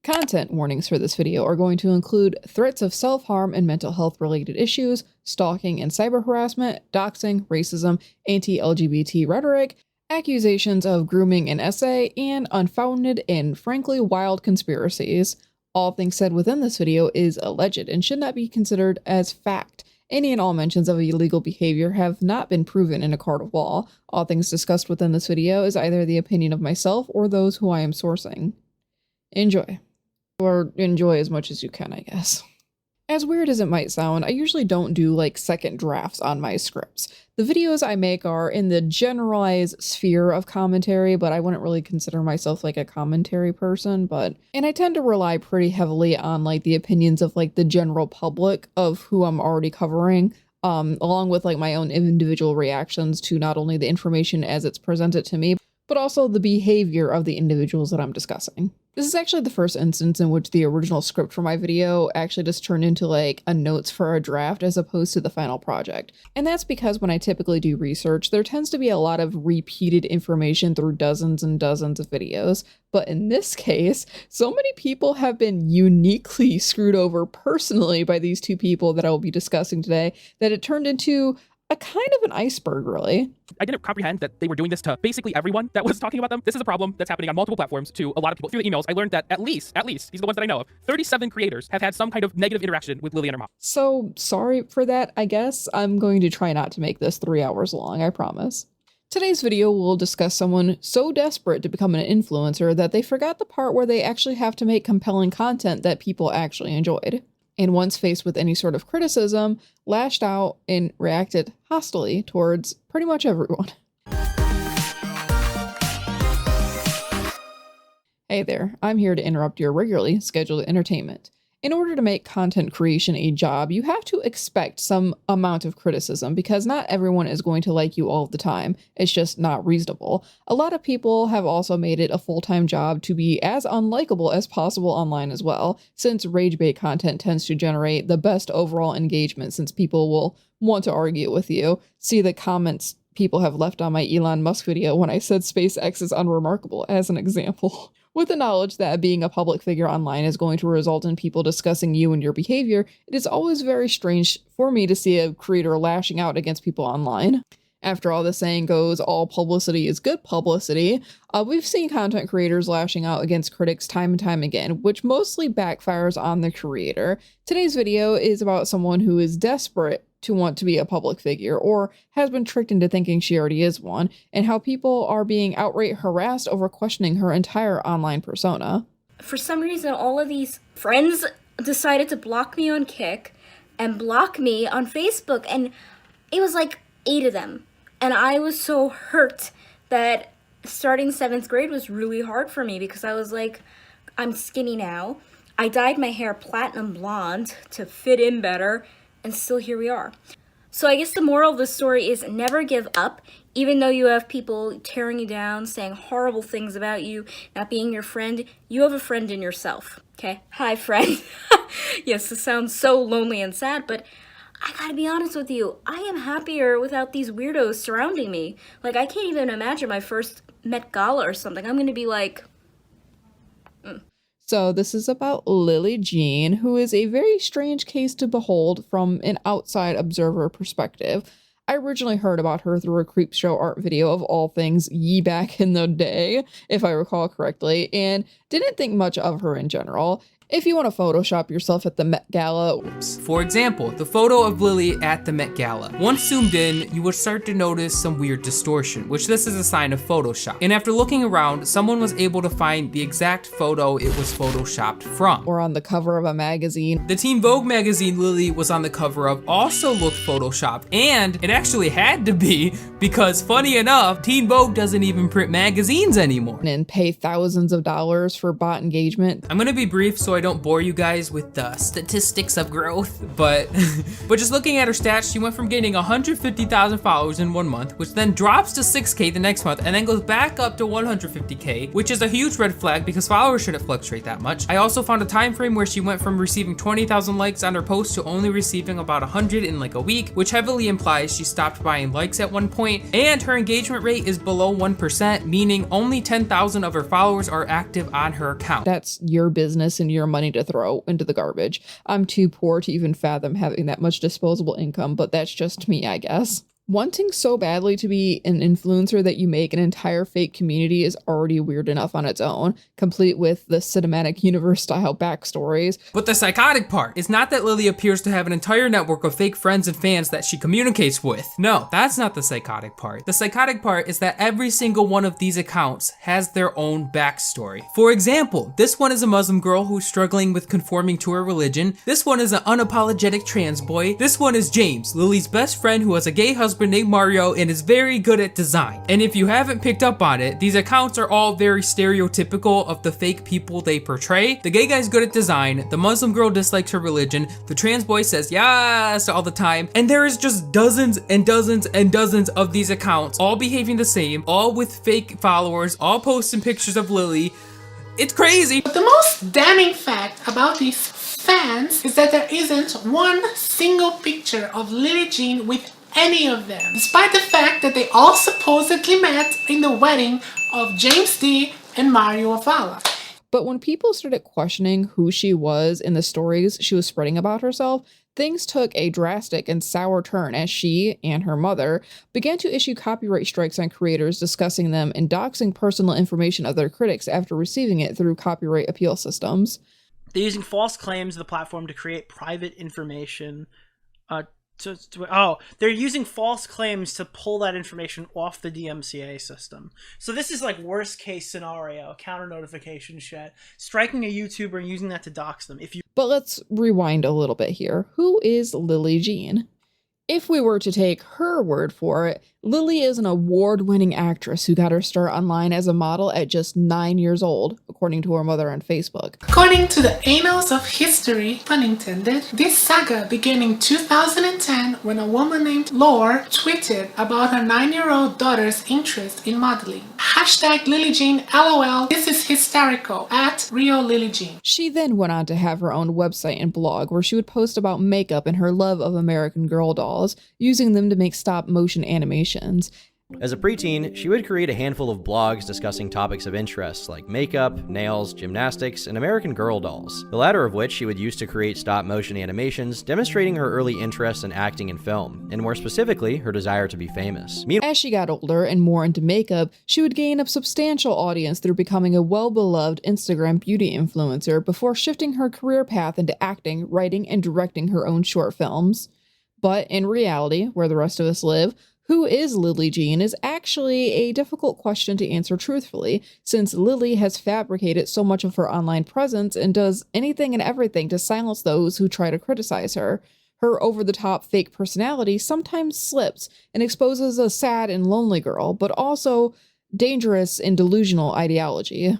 Content warnings for this video are going to include threats of self-harm and mental health related issues, stalking and cyber harassment, doxing, racism, anti-LGBT rhetoric, accusations of grooming and SA, and unfounded and frankly wild conspiracies. All things said within this video is alleged and should not be considered as fact. Any and all mentions of illegal behavior have not been proven in a court of law. All things discussed within this video is either the opinion of myself or those who I am sourcing. Enjoy. Or enjoy as much as you can, I guess. As weird as it might sound, I usually don't do like second drafts on my scripts. The videos I make are in the generalized sphere of commentary, but I wouldn't really consider myself like a commentary person, and I tend to rely pretty heavily on like the opinions of like the general public of who I'm already covering, along with like my own individual reactions to not only the information as it's presented to me, but also the behavior of the individuals that I'm discussing. This is actually the first instance in which the original script for my video actually just turned into like a notes for a draft as opposed to the final project. And that's because when I typically do research, there tends to be a lot of repeated information through dozens and dozens of videos. But in this case, so many people have been uniquely screwed over personally by these two people that I will be discussing today that it turned into a kind of an iceberg, really. I didn't comprehend that they were doing this to basically everyone that was talking about them. This is a problem that's happening on multiple platforms to a lot of people. Through the emails, I learned that at least, these are the ones that I know of, 37 creators have had some kind of negative interaction with Lillee and her mom. So sorry for that, I guess. I'm going to try not to make this 3 hours long, I promise. Today's video will discuss someone so desperate to become an influencer that they forgot the part where they actually have to make compelling content that people actually enjoyed. And once faced with any sort of criticism, lashed out and reacted hostilely towards pretty much everyone. Hey there, I'm here to interrupt your regularly scheduled entertainment. In order to make content creation a job, you have to expect some amount of criticism because not everyone is going to like you all the time. It's just not reasonable. A lot of people have also made it a full-time job to be as unlikable as possible online as well, since rage bait content tends to generate the best overall engagement since people will want to argue with you. See the comments people have left on my Elon Musk video when I said SpaceX is unremarkable as an example. With the knowledge that being a public figure online is going to result in people discussing you and your behavior, it is always very strange for me to see a creator lashing out against people online. After all, the saying goes, all publicity is good publicity. We've seen content creators lashing out against critics time and time again, which mostly backfires on the creator. Today's video is about someone who is desperate to want to be a public figure or has been tricked into thinking she already is one, and how people are being outright harassed over questioning her entire online persona. For some reason, all of these friends decided to block me on Kik and block me on Facebook, and it was like 8 of them. And I was so hurt that starting 7th grade was really hard for me because I was like, I'm skinny now. I dyed my hair platinum blonde to fit in better, and still here we are. So I guess the moral of the story is never give up, even though you have people tearing you down, saying horrible things about you, not being your friend. You have a friend in yourself, okay? Hi, friend. Yes, this sounds so lonely and sad, but I gotta be honest with you. I am happier without these weirdos surrounding me. Like, I can't even imagine my first Met Gala or something. I'm gonna be like... So this is about Lillee Jean, who is a very strange case to behold from an outside observer perspective. I originally heard about her through a Creepshow art video of all things ye back in the day, if I recall correctly, and didn't think much of her in general. If you want to Photoshop yourself at the Met Gala. For example, the photo of Lillee at the Met Gala. Once zoomed in, you would start to notice some weird distortion, which this is a sign of Photoshop. And after looking around, someone was able to find the exact photo it was Photoshopped from. Or on the cover of a magazine. The Teen Vogue magazine Lillee was on the cover of also looked Photoshopped, and it actually had to be, because funny enough, Teen Vogue doesn't even print magazines anymore. And pay thousands of dollars for bot engagement. I'm gonna be brief so I don't bore you guys with the statistics of growth, but just looking at her stats, she went from gaining 150,000 followers in 1 month, which then drops to 6K the next month, and then goes back up to 150K, which is a huge red flag because followers shouldn't fluctuate that much. I also found a time frame where she went from receiving 20,000 likes on her post to only receiving about 100 in like a week, which heavily implies she stopped buying likes at one point, and her engagement rate is below 1%, meaning only 10,000 of her followers are active on her account. That's your business and your money to throw into the garbage. I'm too poor to even fathom having that much disposable income, but that's just me, I guess. Wanting so badly to be an influencer that you make an entire fake community is already weird enough on its own, complete with the cinematic universe style backstories. But the psychotic part is not that Lillee appears to have an entire network of fake friends and fans that she communicates with. No, that's not the psychotic part. The psychotic part is that every single one of these accounts has their own backstory. For example, this one is a Muslim girl who's struggling with conforming to her religion. This one is an unapologetic trans boy. This one is James, Lillee's best friend who has a gay husband named Mario and is very good at design. And if you haven't picked up on it, these accounts are all very stereotypical of the fake people they portray. The gay guy's good at design, the Muslim girl dislikes her religion, the trans boy says yes all the time, and there is just dozens and dozens and dozens of these accounts, all behaving the same, all with fake followers, all posting pictures of Lillee. It's crazy. But the most damning fact about these fans is that there isn't one single picture of Lillee Jean with any of them, despite the fact that they all supposedly met in the wedding of James D and Mario Avala. But when people started questioning who she was in the stories she was spreading about herself, things took a drastic and sour turn as she and her mother began to issue copyright strikes on creators discussing them and doxing personal information of their critics after receiving it through copyright appeal systems. They're using false claims of the platform to create private information. They're using false claims to pull that information off the DMCA system. So this is like worst case scenario, counter notification shit, striking a YouTuber and using that to dox them. But let's rewind a little bit here. Who is Lillee Jean? If we were to take her word for it, Lillee is an award-winning actress who got her start online as a model at just 9 years old, according to her mother on Facebook. According to the annals of history, pun intended, this saga began in 2010 when a woman named Lore tweeted about her 9-year-old daughter's interest in modeling. Hashtag Lillee Jean LOL, this is hysterical, at Rio Lillee Jean. She then went on to have her own website and blog where she would post about makeup and her love of American Girl dolls, using them to make stop-motion animations. As a preteen, she would create a handful of blogs discussing topics of interest like makeup, nails, gymnastics, and American Girl dolls, the latter of which she would use to create stop-motion animations demonstrating her early interest in acting and film, and more specifically, her desire to be famous. As she got older and more into makeup, she would gain a substantial audience through becoming a well-beloved Instagram beauty influencer before shifting her career path into acting, writing, and directing her own short films. But in reality, where the rest of us live, who is Lillee Jean is actually a difficult question to answer truthfully, since Lillee has fabricated so much of her online presence and does anything and everything to silence those who try to criticize her. Her over-the-top fake personality sometimes slips and exposes a sad and lonely girl, but also dangerous and delusional ideology.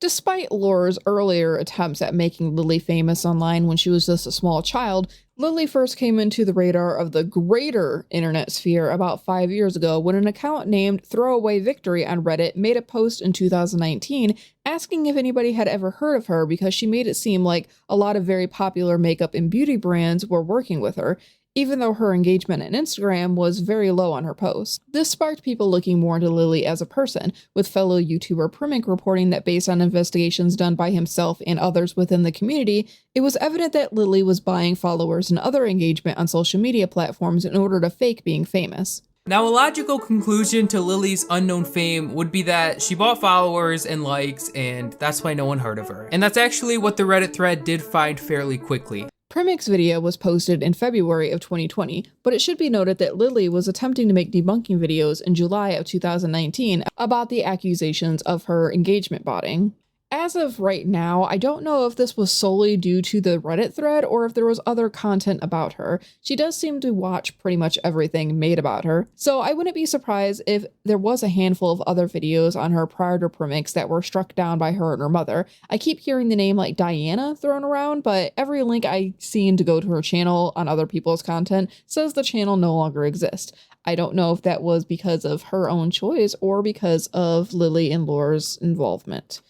Despite Lore's earlier attempts at making Lillee famous online when she was just a small child, Lillee first came into the radar of the greater internet sphere about 5 years ago when an account named Throwaway Victory on Reddit made a post in 2019 asking if anybody had ever heard of her because she made it seem like a lot of very popular makeup and beauty brands were working with her, even though her engagement on Instagram was very low on her posts. This sparked people looking more into Lillee as a person, with fellow YouTuber Primink reporting that based on investigations done by himself and others within the community, it was evident that Lillee was buying followers and other engagement on social media platforms in order to fake being famous. Now, a logical conclusion to Lillee's unknown fame would be that she bought followers and likes, and that's why no one heard of her. And that's actually what the Reddit thread did find fairly quickly. Primink's video was posted in February of 2020, but it should be noted that Lillee was attempting to make debunking videos in July of 2019 about the accusations of her engagement botting. As of right now, I don't know if this was solely due to the Reddit thread or if there was other content about her. She does seem to watch pretty much everything made about her, so I wouldn't be surprised if there was a handful of other videos on her prior to Premix that were struck down by her and her mother. I keep hearing the name like Diana thrown around, but every link I seen to go to her channel on other people's content says the channel no longer exists. I don't know if that was because of her own choice or because of Lillee and Laura's involvement.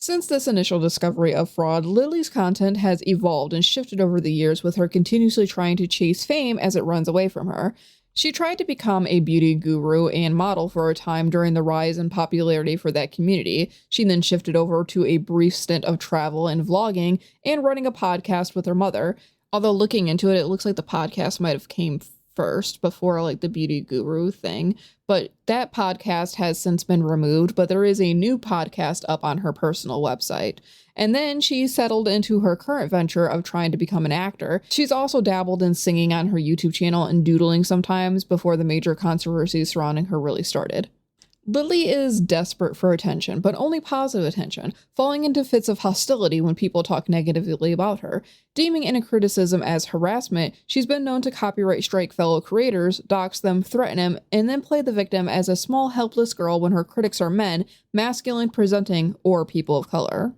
Since this initial discovery of fraud, Lillee's content has evolved and shifted over the years, with her continuously trying to chase fame as it runs away from her. She tried to become a beauty guru and model for a time during the rise in popularity for that community. She then shifted over to a brief stint of travel and vlogging and running a podcast with her mother. Although looking into it, it looks like the podcast might have came first before like the beauty guru thing, but that podcast has since been removed, but there is a new podcast up on her personal website. And then she settled into her current venture of trying to become an actor. She's also dabbled in singing on her YouTube channel and doodling sometimes before the major controversies surrounding her really started. Lillee is desperate for attention, but only positive attention, falling into fits of hostility when people talk negatively about her. Deeming any criticism as harassment, she's been known to copyright strike fellow creators, dox them, threaten them, and then play the victim as a small helpless girl when her critics are men, masculine presenting, or people of color.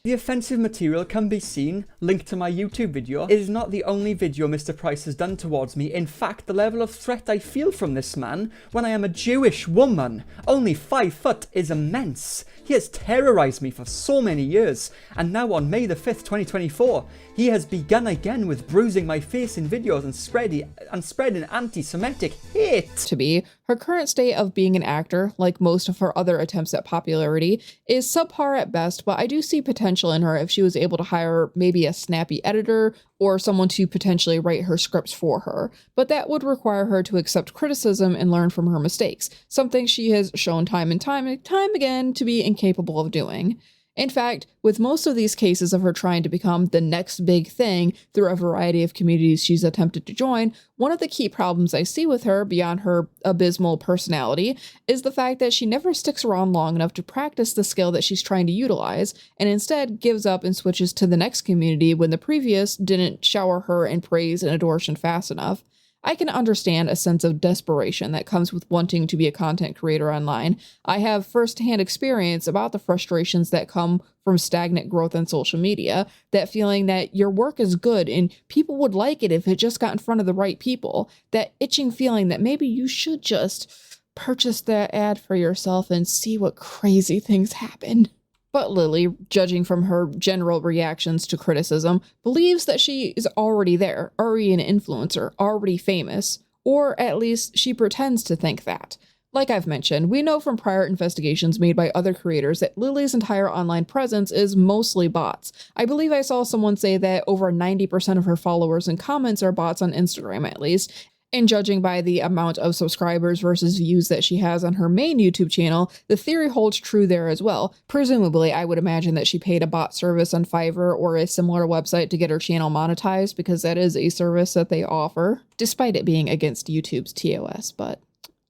The offensive material can be seen, linked to my YouTube video. It is not the only video Mr. Price has done towards me. In fact, the level of threat I feel from this man, when I am a Jewish woman, only 5 foot, is immense. He has terrorized me for so many years, and now on May the 5th, 2024, he has begun again with bruising my face in videos and spreading anti-Semitic hate. To be, her current state of being an actor, like most of her other attempts at popularity, is subpar at best, but I do see potential in her if she was able to hire maybe a snappy editor or someone to potentially write her scripts for her. But that would require her to accept criticism and learn from her mistakes, something she has shown time and time again to be incapable of doing. In fact, with most of these cases of her trying to become the next big thing through a variety of communities she's attempted to join, one of the key problems I see with her, beyond her abysmal personality, is the fact that she never sticks around long enough to practice the skill that she's trying to utilize, and instead gives up and switches to the next community when the previous didn't shower her in praise and adoration fast enough. I can understand a sense of desperation that comes with wanting to be a content creator online. I have firsthand experience about the frustrations that come from stagnant growth on social media, that feeling that your work is good and people would like it if it just got in front of the right people, that itching feeling that maybe you should just purchase that ad for yourself and see what crazy things happen. But Lillee, judging from her general reactions to criticism, believes that she is already there, already an influencer, already famous, or at least she pretends to think that. Like I've mentioned, we know from prior investigations made by other creators that Lillee's entire online presence is mostly bots. I believe I saw someone say that over 90% of her followers and comments are bots on Instagram at least. And judging by the amount of subscribers versus views that she has on her main YouTube channel, the theory holds true there as well. Presumably, I would imagine that she paid a bot service on Fiverr or a similar website to get her channel monetized, because that is a service that they offer, despite it being against YouTube's TOS, but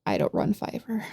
I don't run Fiverr.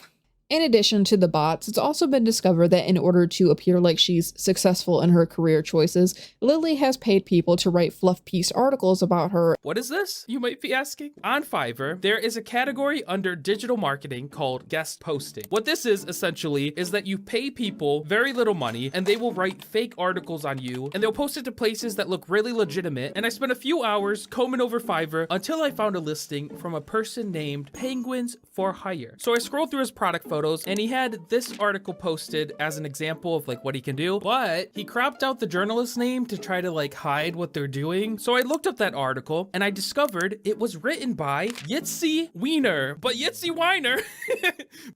In addition to the bots, it's also been discovered that in order to appear like she's successful in her career choices, Lillee has paid people to write fluff piece articles about her. What is this, you might be asking? On Fiverr, there is a category under digital marketing called guest posting. What this is essentially is that you pay people very little money and they will write fake articles on you and they'll post it to places that look really legitimate. And I spent a few hours combing over Fiverr until I found a listing from a person named Penguins for Hire. So I scrolled through his product photos and he had this article posted as an example of like what he can do, but he cropped out the journalist's name to try to like hide what they're doing. So I looked up that article and I discovered it was written by Yitzy Weiner, but Yitzy Weiner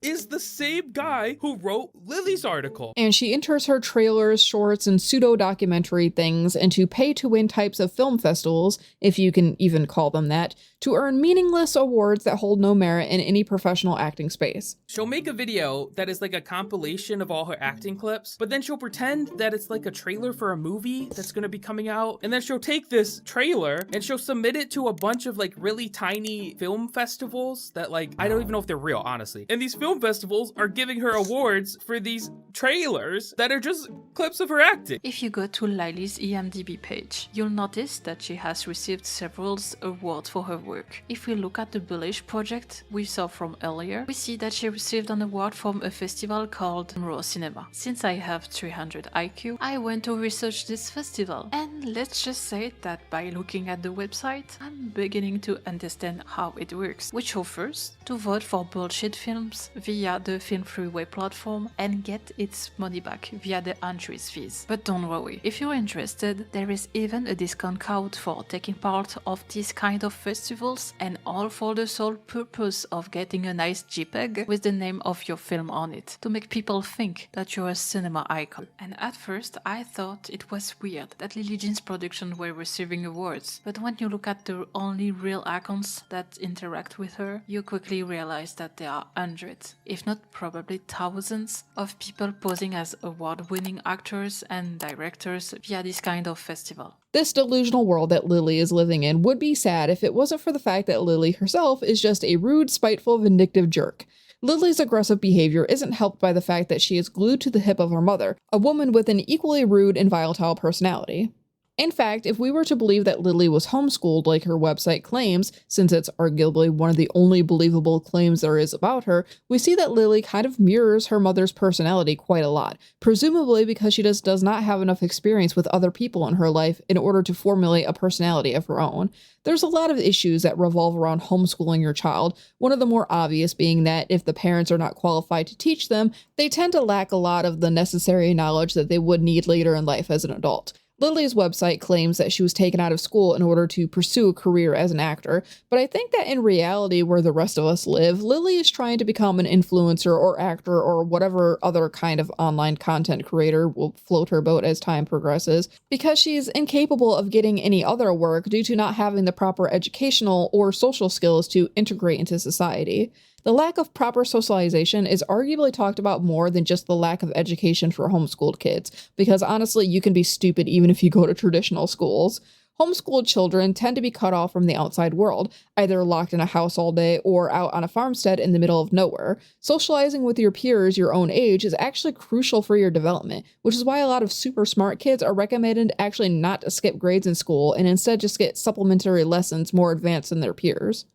is the same guy who wrote Lillee's article. And she enters her trailers, shorts, and pseudo-documentary things into pay-to-win types of film festivals, if you can even call them that, to earn meaningless awards that hold no merit in any professional acting space. She'll make a video that is like a compilation of all her acting clips, but then she'll pretend that it's like a trailer for a movie that's gonna be coming out, and then she'll take this trailer and she'll submit it to a bunch of like really tiny film festivals that like, I don't even know if they're real, honestly. And these film festivals are giving her awards for these trailers that are just clips of her acting. If you go to Lillee's IMDb page, you'll notice that she has received several awards for her work. If we look at the Bullish project we saw from earlier, we see that she received an award from a festival called Raw Cinema. Since I have 300 IQ, I went to research this festival, and let's just say that by looking at the website, I'm beginning to understand how it works, which offers to vote for bullshit films via the Film Freeway platform and get its money back via the entries fees. But don't worry, if you're interested, there is even a discount code for taking part of these kind of festivals, and all for the sole purpose of getting a nice JPEG with the name of your film on it, to make people think that you're a cinema icon. And at first I thought it was weird that Lillee Jean's production were receiving awards, but when you look at the only real accounts that interact with her, you quickly realize that there are hundreds, if not probably thousands, of people posing as award-winning actors and directors via this kind of festival. This delusional world that Lillee is living in would be sad if it wasn't for the fact that Lillee herself is just a rude, spiteful, vindictive jerk. Lillee's aggressive behavior isn't helped by the fact that she is glued to the hip of her mother, a woman with an equally rude and volatile personality. In fact, if we were to believe that Lillee was homeschooled like her website claims, since it's arguably one of the only believable claims there is about her, we see that Lillee kind of mirrors her mother's personality quite a lot, presumably because she just does not have enough experience with other people in her life in order to formulate a personality of her own. There's a lot of issues that revolve around homeschooling your child, one of the more obvious being that if the parents are not qualified to teach them, they tend to lack a lot of the necessary knowledge that they would need later in life as an adult. Lillee's website claims that she was taken out of school in order to pursue a career as an actor, but I think that in reality where the rest of us live, Lillee is trying to become an influencer or actor or whatever other kind of online content creator will float her boat as time progresses, because she's incapable of getting any other work due to not having the proper educational or social skills to integrate into society. The lack of proper socialization is arguably talked about more than just the lack of education for homeschooled kids, because honestly, you can be stupid even if you go to traditional schools. Homeschooled children tend to be cut off from the outside world, either locked in a house all day or out on a farmstead in the middle of nowhere. Socializing with your peers your own age is actually crucial for your development, which is why a lot of super smart kids are recommended actually not to skip grades in school and instead just get supplementary lessons more advanced than their peers.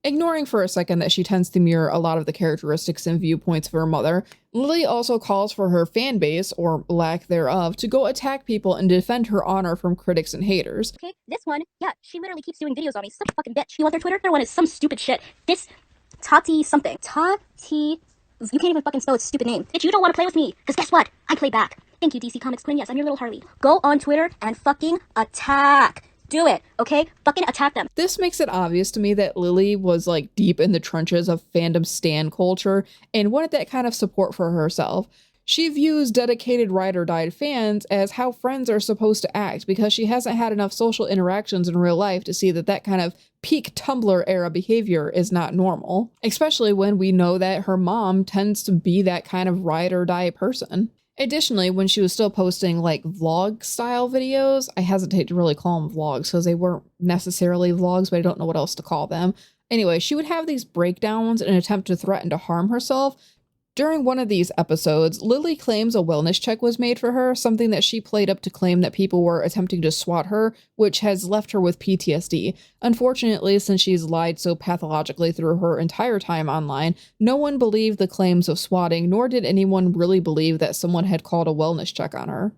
Ignoring for a second that she tends to mirror a lot of the characteristics and viewpoints of her mother, Lillee also calls for her fan base, or lack thereof, to go attack people and defend her honor from critics and haters. Okay, this one, yeah, she literally keeps doing videos on me. Such a fucking bitch. You want their Twitter? Their one is some stupid shit. This Tati something. Tati... You can't even fucking spell its stupid name. Bitch, you don't want to play with me, because guess what? I play back. Thank you, DC Comics Queen. Yes, I'm your little Harley. Go on Twitter and fucking attack. Do it, okay? Fucking attack them. This makes it obvious to me that Lillee was like deep in the trenches of fandom stan culture and wanted that kind of support for herself. She views dedicated ride-or-die fans as how friends are supposed to act because she hasn't had enough social interactions in real life to see that that kind of peak Tumblr era behavior is not normal, especially when we know that her mom tends to be that kind of ride-or-die person. Additionally, when she was still posting like vlog-style videos, I hesitate to really call them vlogs because they weren't necessarily vlogs, but I don't know what else to call them. Anyway, she would have these breakdowns in an attempt to threaten to harm herself. During one of these episodes, Lillee claims a wellness check was made for her, something that she played up to claim that people were attempting to swat her, which has left her with PTSD. Unfortunately, since she's lied so pathologically through her entire time online, no one believed the claims of swatting, nor did anyone really believe that someone had called a wellness check on her.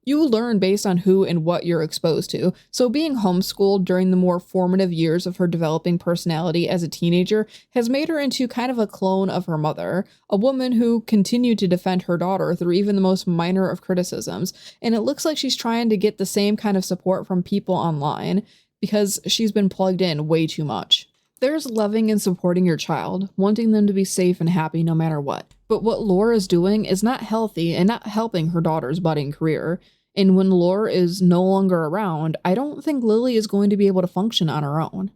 You learn based on who and what you're exposed to, so being homeschooled during the more formative years of her developing personality as a teenager has made her into kind of a clone of her mother, a woman who continued to defend her daughter through even the most minor of criticisms, and it looks like she's trying to get the same kind of support from people online, because she's been plugged in way too much. There's loving and supporting your child, wanting them to be safe and happy no matter what. But what Laura is doing is not healthy and not helping her daughter's budding career. And when Laura is no longer around, I don't think Lillee is going to be able to function on her own.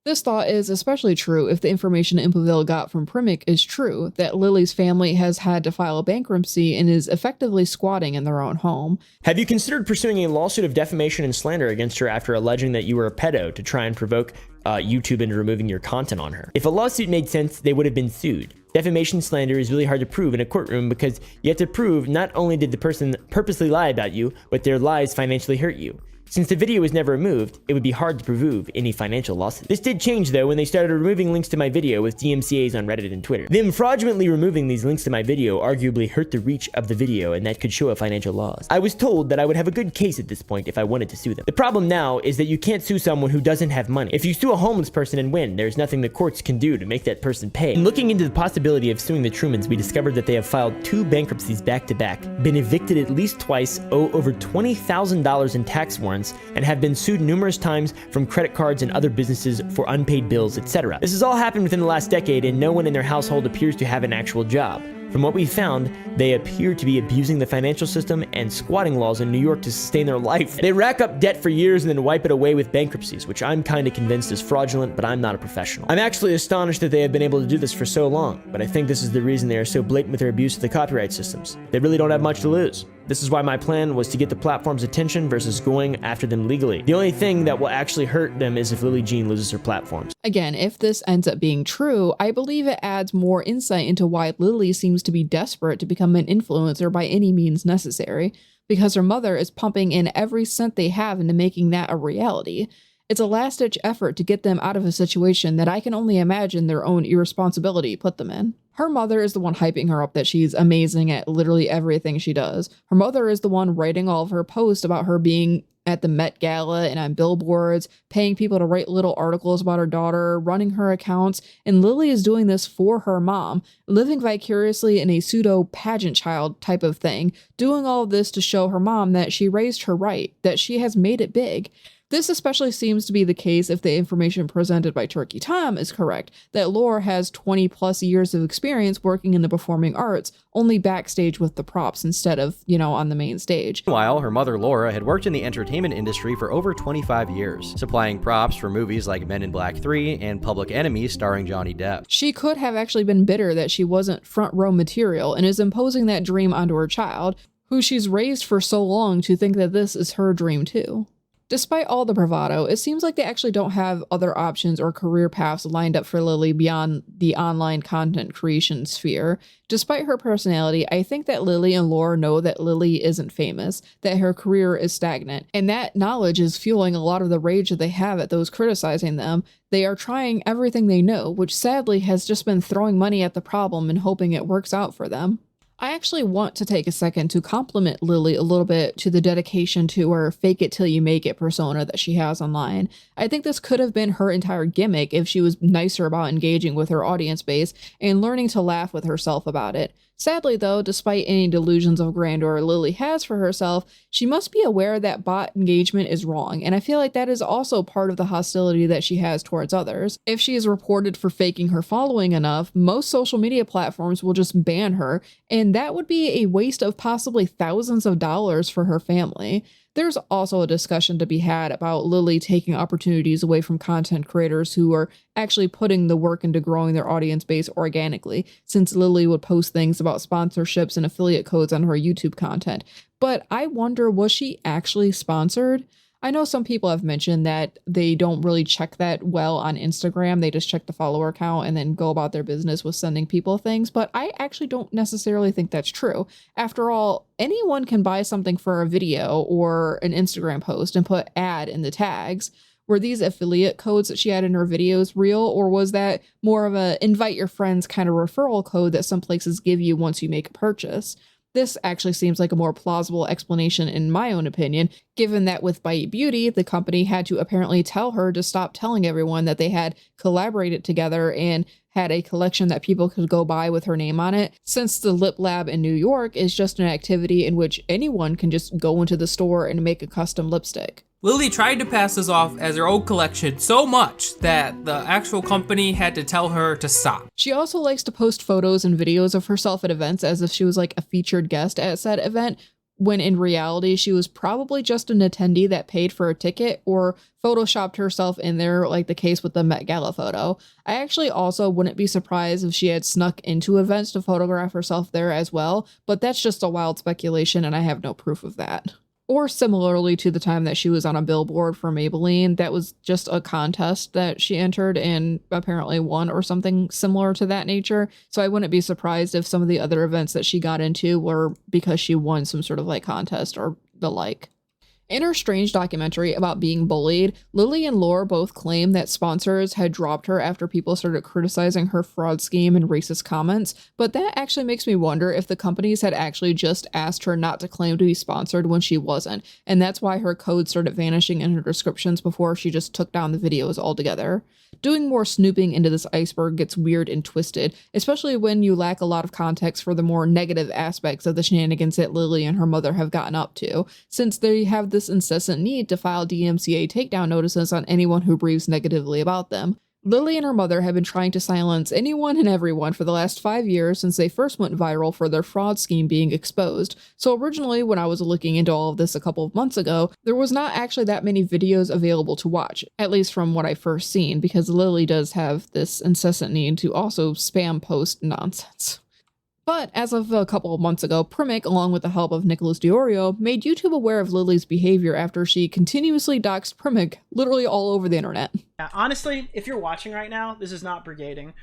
This thought is especially true if the information Impaville got from Primic is true, that Lillee's family has had to file bankruptcy and is effectively squatting in their own home. Have you considered pursuing a lawsuit of defamation and slander against her after alleging that you were a pedo to try and provoke YouTube into removing your content on her? If a lawsuit made sense, they would have been sued. Defamation slander is really hard to prove in a courtroom because you have to prove not only did the person purposely lie about you, but their lies financially hurt you. Since the video was never removed, it would be hard to prove any financial losses. This did change though when they started removing links to my video with DMCAs on Reddit and Twitter. Them fraudulently removing these links to my video arguably hurt the reach of the video, and that could show a financial loss. I was told that I would have a good case at this point if I wanted to sue them. The problem now is that you can't sue someone who doesn't have money. If you sue a homeless person and win, there's nothing the courts can do to make that person pay. In looking into the possibility of suing the Trumans, we discovered that they have filed 2 bankruptcies back to back, been evicted at least twice, owe over $20,000 in tax warrants, and have been sued numerous times from credit cards and other businesses for unpaid bills, etc. This has all happened within the last decade, and no one in their household appears to have an actual job. From what we found, they appear to be abusing the financial system and squatting laws in New York to sustain their life. They rack up debt for years and then wipe it away with bankruptcies, which I'm kind of convinced is fraudulent, but I'm not a professional. I'm actually astonished that they have been able to do this for so long, but I think this is the reason they are so blatant with their abuse of the copyright systems. They really don't have much to lose. This is why my plan was to get the platform's attention versus going after them legally. The only thing that will actually hurt them is if Lillee Jean loses her platforms. Again, if this ends up being true, I believe it adds more insight into why Lillee seems to be desperate to become an influencer by any means necessary, because her mother is pumping in every cent they have into making that a reality. It's a last-ditch effort to get them out of a situation that I can only imagine their own irresponsibility put them in. Her mother is the one hyping her up that she's amazing at literally everything she does. Her mother is the one writing all of her posts about her being at the Met Gala and on billboards, paying people to write little articles about her daughter, running her accounts, and Lillee is doing this for her mom, living vicariously in a pseudo pageant child type of thing, doing all of this to show her mom that she raised her right, that she has made it big. This especially seems to be the case if the information presented by Turkey Tom is correct, that Lore has 20 plus years of experience working in the performing arts, only backstage with the props instead of, on the main stage. Meanwhile, her mother Laura had worked in the entertainment industry for over 25 years, supplying props for movies like Men in Black 3 and Public Enemy starring Johnny Depp. She could have actually been bitter that she wasn't front row material and is imposing that dream onto her child, who she's raised for so long to think that this is her dream too. Despite all the bravado, it seems like they actually don't have other options or career paths lined up for Lillee beyond the online content creation sphere. Despite her personality, I think that Lillee and Lore know that Lillee isn't famous, that her career is stagnant, and that knowledge is fueling a lot of the rage that they have at those criticizing them. They are trying everything they know, which sadly has just been throwing money at the problem and hoping it works out for them. I actually want to take a second to compliment Lillee a little bit to the dedication to her fake it till you make it persona that she has online. I think this could have been her entire gimmick if she was nicer about engaging with her audience base and learning to laugh with herself about it. Sadly though, despite any delusions of grandeur Lillee has for herself, she must be aware that bot engagement is wrong, and I feel like that is also part of the hostility that she has towards others. If she is reported for faking her following enough, most social media platforms will just ban her, and that would be a waste of possibly thousands of dollars for her family. There's also a discussion to be had about Lillee taking opportunities away from content creators who are actually putting the work into growing their audience base organically, since Lillee would post things about sponsorships and affiliate codes on her YouTube content. But I wonder, was she actually sponsored? I know some people have mentioned that they don't really check that well on Instagram. They just check the follower count and then go about their business with sending people things. But I actually don't necessarily think that's true. After all, anyone can buy something for a video or an Instagram post and put ad in the tags. Were these affiliate codes that she had in her videos real, or was that more of a invite your friends kind of referral code that some places give you once you make a purchase? This actually seems like a more plausible explanation in my own opinion, given that with Bite Beauty, the company had to apparently tell her to stop telling everyone that they had collaborated together and had a collection that people could go buy with her name on it, since the Lip Lab in New York is just an activity in which anyone can just go into the store and make a custom lipstick. Lillee tried to pass this off as her own collection so much that the actual company had to tell her to stop. She also likes to post photos and videos of herself at events as if she was like a featured guest at said event, when in reality she was probably just an attendee that paid for a ticket or photoshopped herself in there, like the case with the Met Gala photo. I actually also wouldn't be surprised if she had snuck into events to photograph herself there as well, but that's just a wild speculation and I have no proof of that. Or similarly to the time that she was on a billboard for Maybelline, that was just a contest that she entered and apparently won or something similar to that nature. So I wouldn't be surprised if some of the other events that she got into were because she won some sort of like contest or the like. In her strange documentary about being bullied, Lillee and Lore both claim that sponsors had dropped her after people started criticizing her fraud scheme and racist comments, but that actually makes me wonder if the companies had actually just asked her not to claim to be sponsored when she wasn't, and that's why her code started vanishing in her descriptions before she just took down the videos altogether. Doing more snooping into this iceberg gets weird and twisted, especially when you lack a lot of context for the more negative aspects of the shenanigans that Lillee and her mother have gotten up to, since they have this incessant need to file DMCA takedown notices on anyone who breathes negatively about them. Lillee and her mother have been trying to silence anyone and everyone for the last 5 years since they first went viral for their fraud scheme being exposed. So originally, when I was looking into all of this a couple of months ago, there was not actually that many videos available to watch, at least from what I first seen, because Lillee does have this incessant need to also spam post nonsense. But as of a couple of months ago, Primic, along with the help of Nicholas Diorio, made YouTube aware of Lillee's behavior after she continuously doxed Primic literally all over the internet. Yeah, honestly, if you're watching right now, this is not brigading,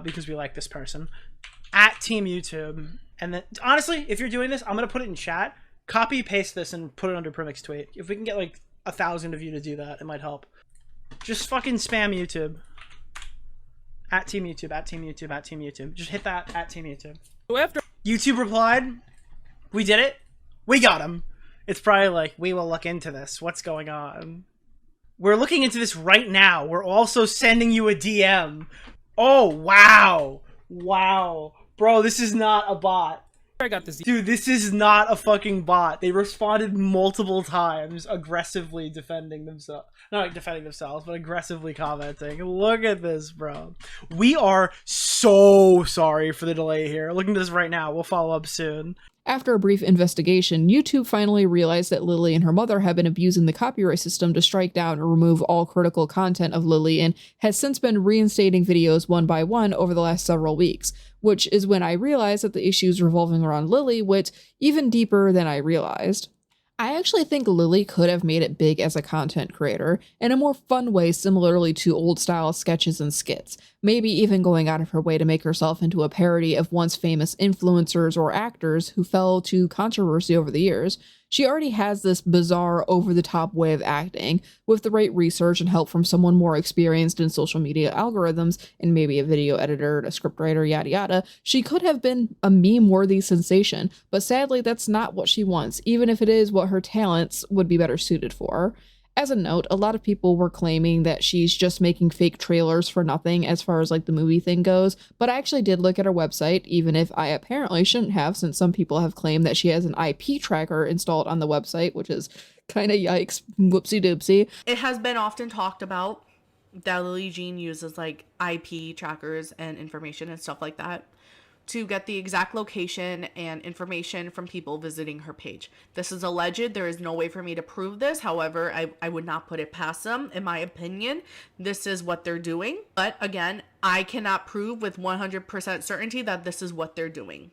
because we like this person, at Team YouTube. And then, honestly, if you're doing this, I'm going to put it in chat, copy, paste this, and put it under Primic's tweet. If we can get like 1,000 of you to do that, it might help. Just fucking spam YouTube. At Team YouTube, at Team YouTube, at Team YouTube. Just hit that at Team YouTube. So after YouTube replied, we did it. We got him. It's probably like, we will look into this. What's going on? We're looking into this right now. We're also sending you a DM. Oh, wow. Wow. Bro, this is not a bot. I got this. Dude, this is not a fucking bot. They responded multiple times, aggressively defending themselves. Not like defending themselves, but aggressively commenting. Look at this, bro. We are so sorry for the delay here. Look at this right now. We'll follow up soon. After a brief investigation, YouTube finally realized that Lillee and her mother have been abusing the copyright system to strike down or remove all critical content of Lillee and has since been reinstating videos one by one over the last several weeks, which is when I realized that the issues revolving around Lillee went even deeper than I realized. I actually think Lillee could have made it big as a content creator in a more fun way, similarly to old style sketches and skits, maybe even going out of her way to make herself into a parody of once famous influencers or actors who fell to controversy over the years. She already has this bizarre, over-the-top way of acting. With the right research and help from someone more experienced in social media algorithms, and maybe a video editor, a scriptwriter, yada yada, she could have been a meme-worthy sensation, but sadly that's not what she wants, even if it is what her talents would be better suited for. As a note, a lot of people were claiming that she's just making fake trailers for nothing as far as like the movie thing goes, but I actually did look at her website, even if I apparently shouldn't have, since some people have claimed that she has an IP tracker installed on the website, which is kind of yikes, whoopsie doopsie. It has been often talked about that Lillee Jean uses like IP trackers and information and stuff like that to get the exact location and information from people visiting her page. This is alleged. There is no way for me to prove this. However, I would not put it past them. In my opinion, this is what they're doing. But again, I cannot prove with 100% certainty that this is what they're doing.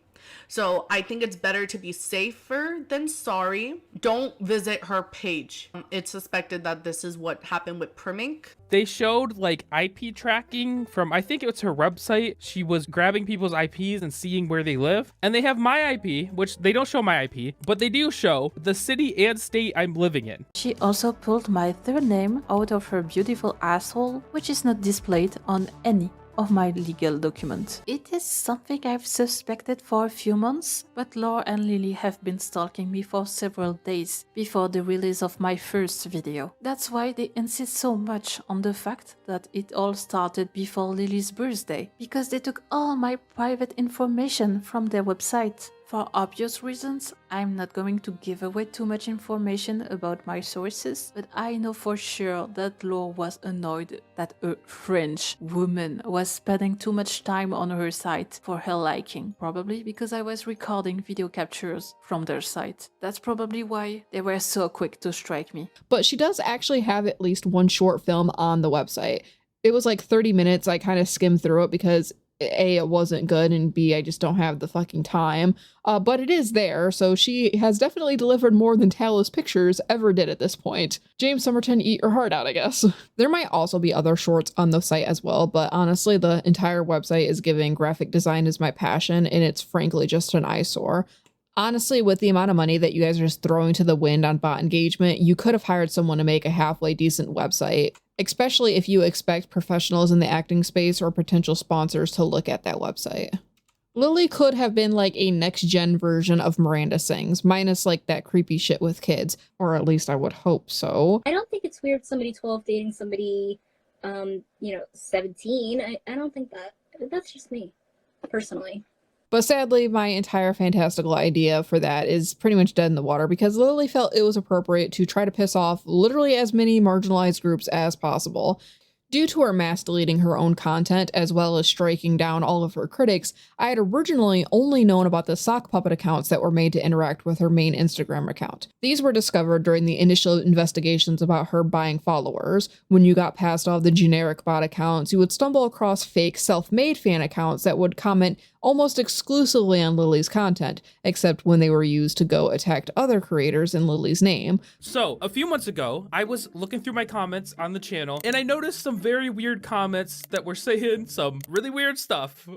So I think it's better to be safer than sorry. Don't visit her page. It's suspected that this is what happened with Primink. They showed like IP tracking from, I think it was her website. She was grabbing people's IPs and seeing where they live. And they have my IP, which they don't show my IP, but they do show the city and state I'm living in. She also pulled my third name out of her beautiful asshole, which is not displayed on any of my legal documents. It is something I've suspected for a few months, but Laura and Lillee have been stalking me for several days before the release of my first video. That's why they insist so much on the fact that it all started before Lillee's birthday, because they took all my private information from their website. For obvious reasons, I'm not going to give away too much information about my sources, but I know for sure that Laure was annoyed that a French woman was spending too much time on her site for her liking, probably because I was recording video captures from their site. That's probably why they were so quick to strike me. But she does actually have at least one short film on the website. It was like 30 minutes. I kind of skimmed through it because A, it wasn't good, and B, I just don't have the fucking time. But it is there, so she has definitely delivered more than Talos Pictures ever did at this point. James Somerton, eat your heart out, I guess. There might also be other shorts on the site as well, but honestly, the entire website is giving graphic design is my passion, and it's frankly just an eyesore. Honestly, with the amount of money that you guys are just throwing to the wind on bot engagement, you could have hired someone to make a halfway decent website, especially if you expect professionals in the acting space or potential sponsors to look at that website. Lillee could have been like a next-gen version of Miranda Sings, minus like that creepy shit with kids, or at least I would hope so. I don't think it's weird somebody 12 dating somebody, 17. I don't think that. That's just me, personally. But sadly, my entire fantastical idea for that is pretty much dead in the water because Lillee felt it was appropriate to try to piss off literally as many marginalized groups as possible. Due to her mass deleting her own content as well as striking down all of her critics, I had originally only known about the sock puppet accounts that were made to interact with her main Instagram account. These were discovered during the initial investigations about her buying followers. When you got past all the generic bot accounts, you would stumble across fake self-made fan accounts that would comment almost exclusively on Lillee's content, except when they were used to go attack other creators in Lillee's name. So, a few months ago, I was looking through my comments on the channel, and I noticed some very weird comments that were saying some really weird stuff.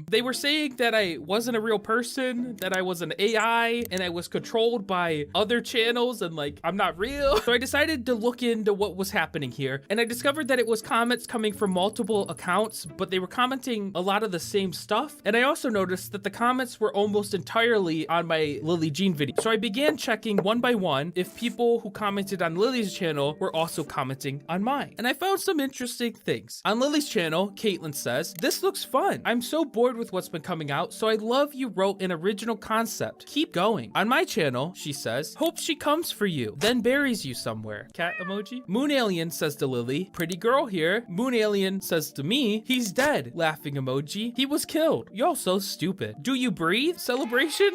They were saying that I wasn't a real person, that I was an AI, and I was controlled by other channels, and like, I'm not real. So I decided to look into what was happening here, and I discovered that it was comments coming from multiple accounts, but they were commenting a lot of the same stuff. And I also noticed that the comments were almost entirely on my Lillee Jean video. So I began checking one by one if people who commented on Lillee's channel were also commenting on mine. And I found some interesting things. On Lillee's channel, Caitlin says, "This looks fun. I'm so bored with what's been coming out, so I love you wrote an original concept. Keep going." On my channel, she says, "Hope she comes for you, then buries you somewhere." Cat emoji. Moon Alien says to Lillee, "Pretty girl here." Moon Alien says to me, "He's dead." Laughing emoji. "He was killed. Y'all so stupid. Do you breathe?" Celebration.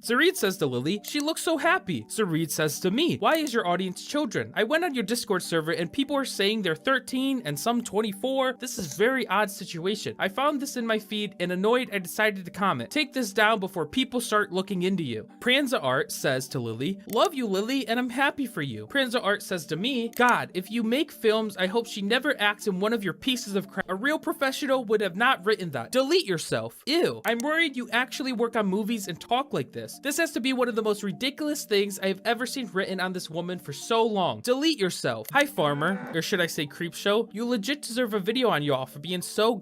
Zareed says to Lillee, "She looks so happy." Zareed says to me, "Why is your audience children? I went on your Discord server and people are saying they're 13 and some 24. This is very odd situation. I found this in my feed and annoyed I decided to comment. Take this down before people start looking into you." Pranza Art says to Lillee, "Love you, Lillee, and I'm happy for you." Pranza Art says to me, "God, if you make films, I hope she never acts in one of your pieces of crap. A real professional would have not written that. Delete yourself. Ew. I'm worried you actually work on movies and talk like this. This has to be one of the most ridiculous things I have ever seen written on this woman for so long. Delete yourself. Hi, Farmer," or should I say Creep Show. "You legit deserve a video on y'all for being so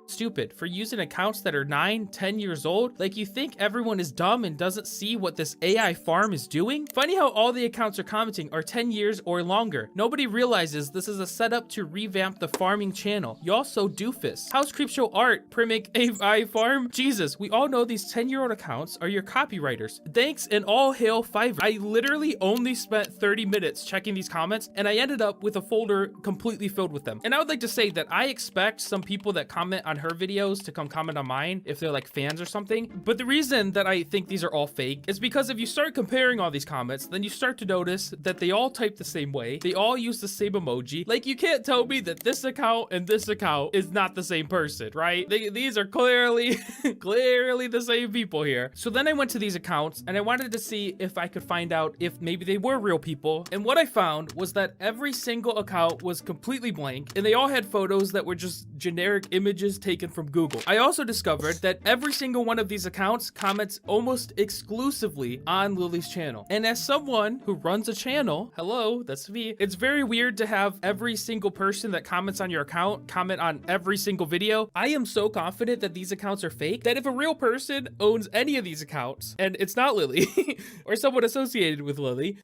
stupid, for using accounts that are 9, 10 years old. Like, you think everyone is dumb and doesn't see what this AI farm is doing? Funny how all the accounts are commenting are 10 years or longer. Nobody realizes this is a setup to revamp the farming channel. Y'all so doofus. How's Creepshow Art, Primic AI Farm? Jesus, we all know these 10-year-old accounts are your copywriters. Thanks and all hail Fiverr." I literally only spent 30 minutes checking these comments, and I ended up with a folder completely filled with them. And I would like to say that I expect some people that comment on her videos to come comment on mine if they're like fans or something. But the reason that I think these are all fake is because if you start comparing all these comments, then you start to notice that they all type the same way. They all use the same emoji. Like, you can't tell me that this account and this account is not the same person, right? These are clearly, clearly the same people here. So then I went to these accounts and I wanted to see if I could find out if maybe they were real people. And what I found was that every single account was completely blank and they all had photos that were just generic images taken from Google. I also discovered that every single one of these accounts comments almost exclusively on Lillee's channel. And as someone who runs a channel, hello, that's me, it's very weird to have every single person that comments on your account comment on every single video. I am so confident that these accounts are fake that if a real person owns any of these accounts, and it's not Lillee, or someone associated with Lillee,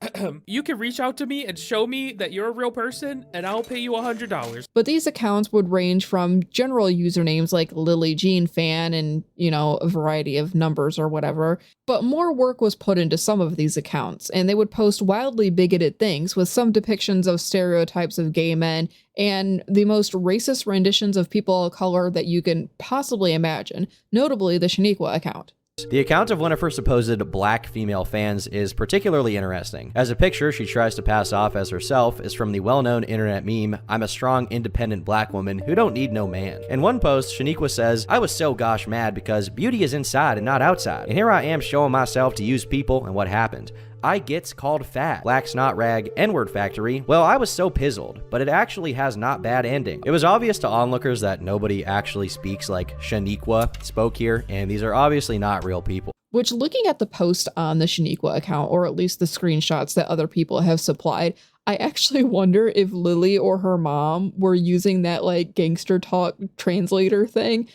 you can reach out to me and show me that you're a real person and I'll pay you $100. But these accounts would range from general usernames names like Lillee Jean fan and, a variety of numbers or whatever. But more work was put into some of these accounts, and they would post wildly bigoted things with some depictions of stereotypes of gay men and the most racist renditions of people of color that you can possibly imagine, notably the Shaniqua account. The account of one of her supposed black female fans is particularly interesting, as a picture she tries to pass off as herself is from the well-known internet meme, "I'm a strong, independent black woman who don't need no man." In one post, Shaniqua says, "I was so gosh mad because beauty is inside and not outside, and here I am showing myself to use people, and what happened? I gets called fat. Black snot rag, N-word factory. Well, I was so pizzled, but it actually has not bad ending." It was obvious to onlookers that nobody actually speaks like Shaniqua spoke here, and these are obviously not real people. Which, looking at the post on the Shaniqua account, or at least the screenshots that other people have supplied, I actually wonder if Lillee or her mom were using that gangster talk translator thing.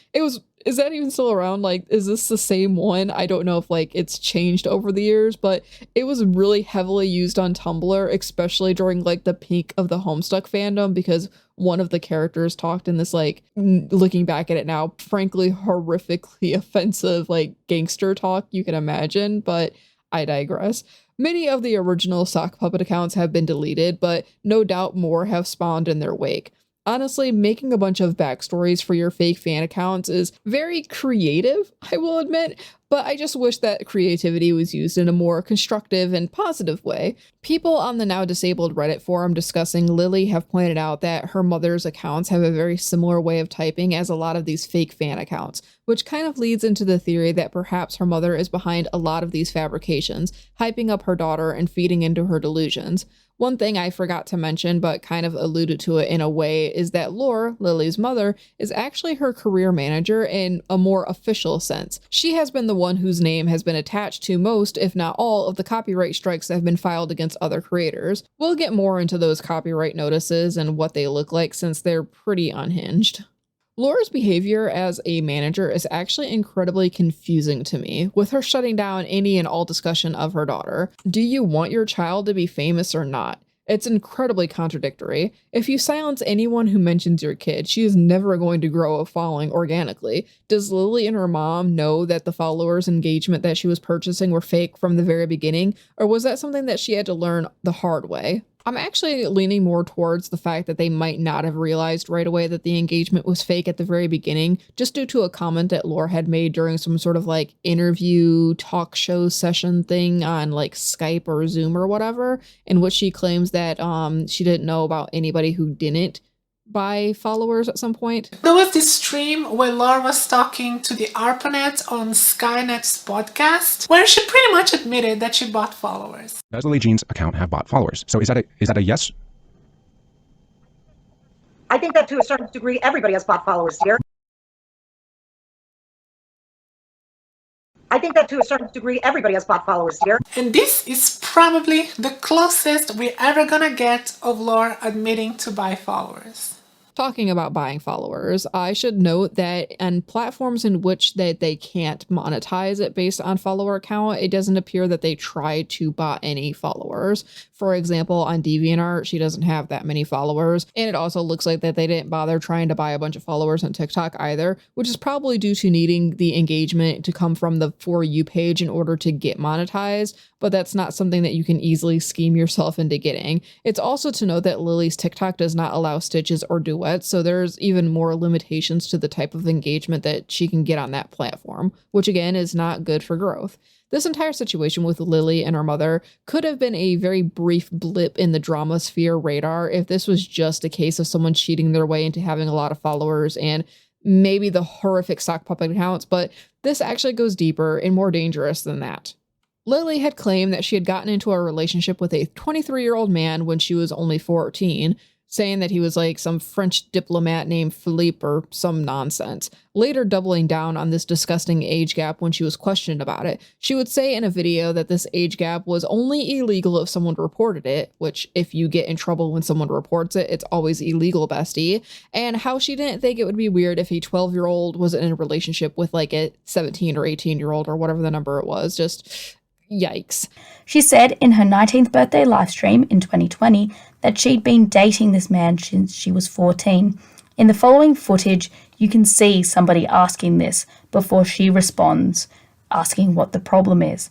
Is that even still around? Is this the same one? I don't know if it's changed over the years, but it was really heavily used on Tumblr, especially during the peak of the Homestuck fandom, because one of the characters talked in this looking back at it now, frankly horrifically offensive gangster talk you can imagine, but I digress. Many of the original sock puppet accounts have been deleted, but no doubt more have spawned in their wake. Honestly, making a bunch of backstories for your fake fan accounts is very creative, I will admit, but I just wish that creativity was used in a more constructive and positive way. People on the now disabled Reddit forum discussing Lillee have pointed out that her mother's accounts have a very similar way of typing as a lot of these fake fan accounts, which kind of leads into the theory that perhaps her mother is behind a lot of these fabrications, hyping up her daughter and feeding into her delusions. One thing I forgot to mention, but kind of alluded to it in a way, is that Lore, Lillee's mother, is actually her career manager in a more official sense. She has been the one whose name has been attached to most, if not all, of the copyright strikes that have been filed against other creators. We'll get more into those copyright notices and what they look like since they're pretty unhinged. Laura's behavior as a manager is actually incredibly confusing to me, with her shutting down any and all discussion of her daughter. Do you want your child to be famous or not? It's incredibly contradictory. If you silence anyone who mentions your kid, she is never going to grow a following organically. Does Lillee and her mom know that the followers' engagement that she was purchasing were fake from the very beginning, or was that something that she had to learn the hard way? I'm actually leaning more towards the fact that they might not have realized right away that the engagement was fake at the very beginning, just due to a comment that Lore had made during some sort of interview talk show session thing on Skype or Zoom or whatever, in which she claims that she didn't know about anybody who didn't buy followers at some point. There was this stream where Laura was talking to the ARPANET on Skynet's podcast, where she pretty much admitted that she bought followers. Does Lillee Jean's account have bot followers? So is that a yes? I think that to a certain degree, everybody has bot followers here. And this is probably the closest we're ever gonna get of Laura admitting to buy followers. Talking about buying followers, I should note that on platforms in which they can't monetize it based on follower count, it doesn't appear that they try to buy any followers. For example, on DeviantArt, she doesn't have that many followers, and it also looks like that they didn't bother trying to buy a bunch of followers on TikTok either, which is probably due to needing the engagement to come from the For You page in order to get monetized, but that's not something that you can easily scheme yourself into getting. It's also to note that Lillee's TikTok does not allow stitches or duets, so there's even more limitations to the type of engagement that she can get on that platform, which again is not good for growth. This entire situation with Lillee and her mother could have been a very brief blip in the drama sphere radar if this was just a case of someone cheating their way into having a lot of followers and maybe the horrific sock puppet accounts, but this actually goes deeper and more dangerous than that. Lillee had claimed that she had gotten into a relationship with a 23-year-old man when she was only 14, saying that he was some French diplomat named Philippe or some nonsense, later doubling down on this disgusting age gap when she was questioned about it. She would say in a video that this age gap was only illegal if someone reported it, which if you get in trouble when someone reports it, it's always illegal, bestie, and how she didn't think it would be weird if a 12-year-old was in a relationship with a 17 or 18-year-old or whatever the number it was. Just yikes. She said in her 19th birthday livestream in 2020 that she'd been dating this man since she was 14. In the following footage, You can see somebody asking this before she responds, asking what the problem is.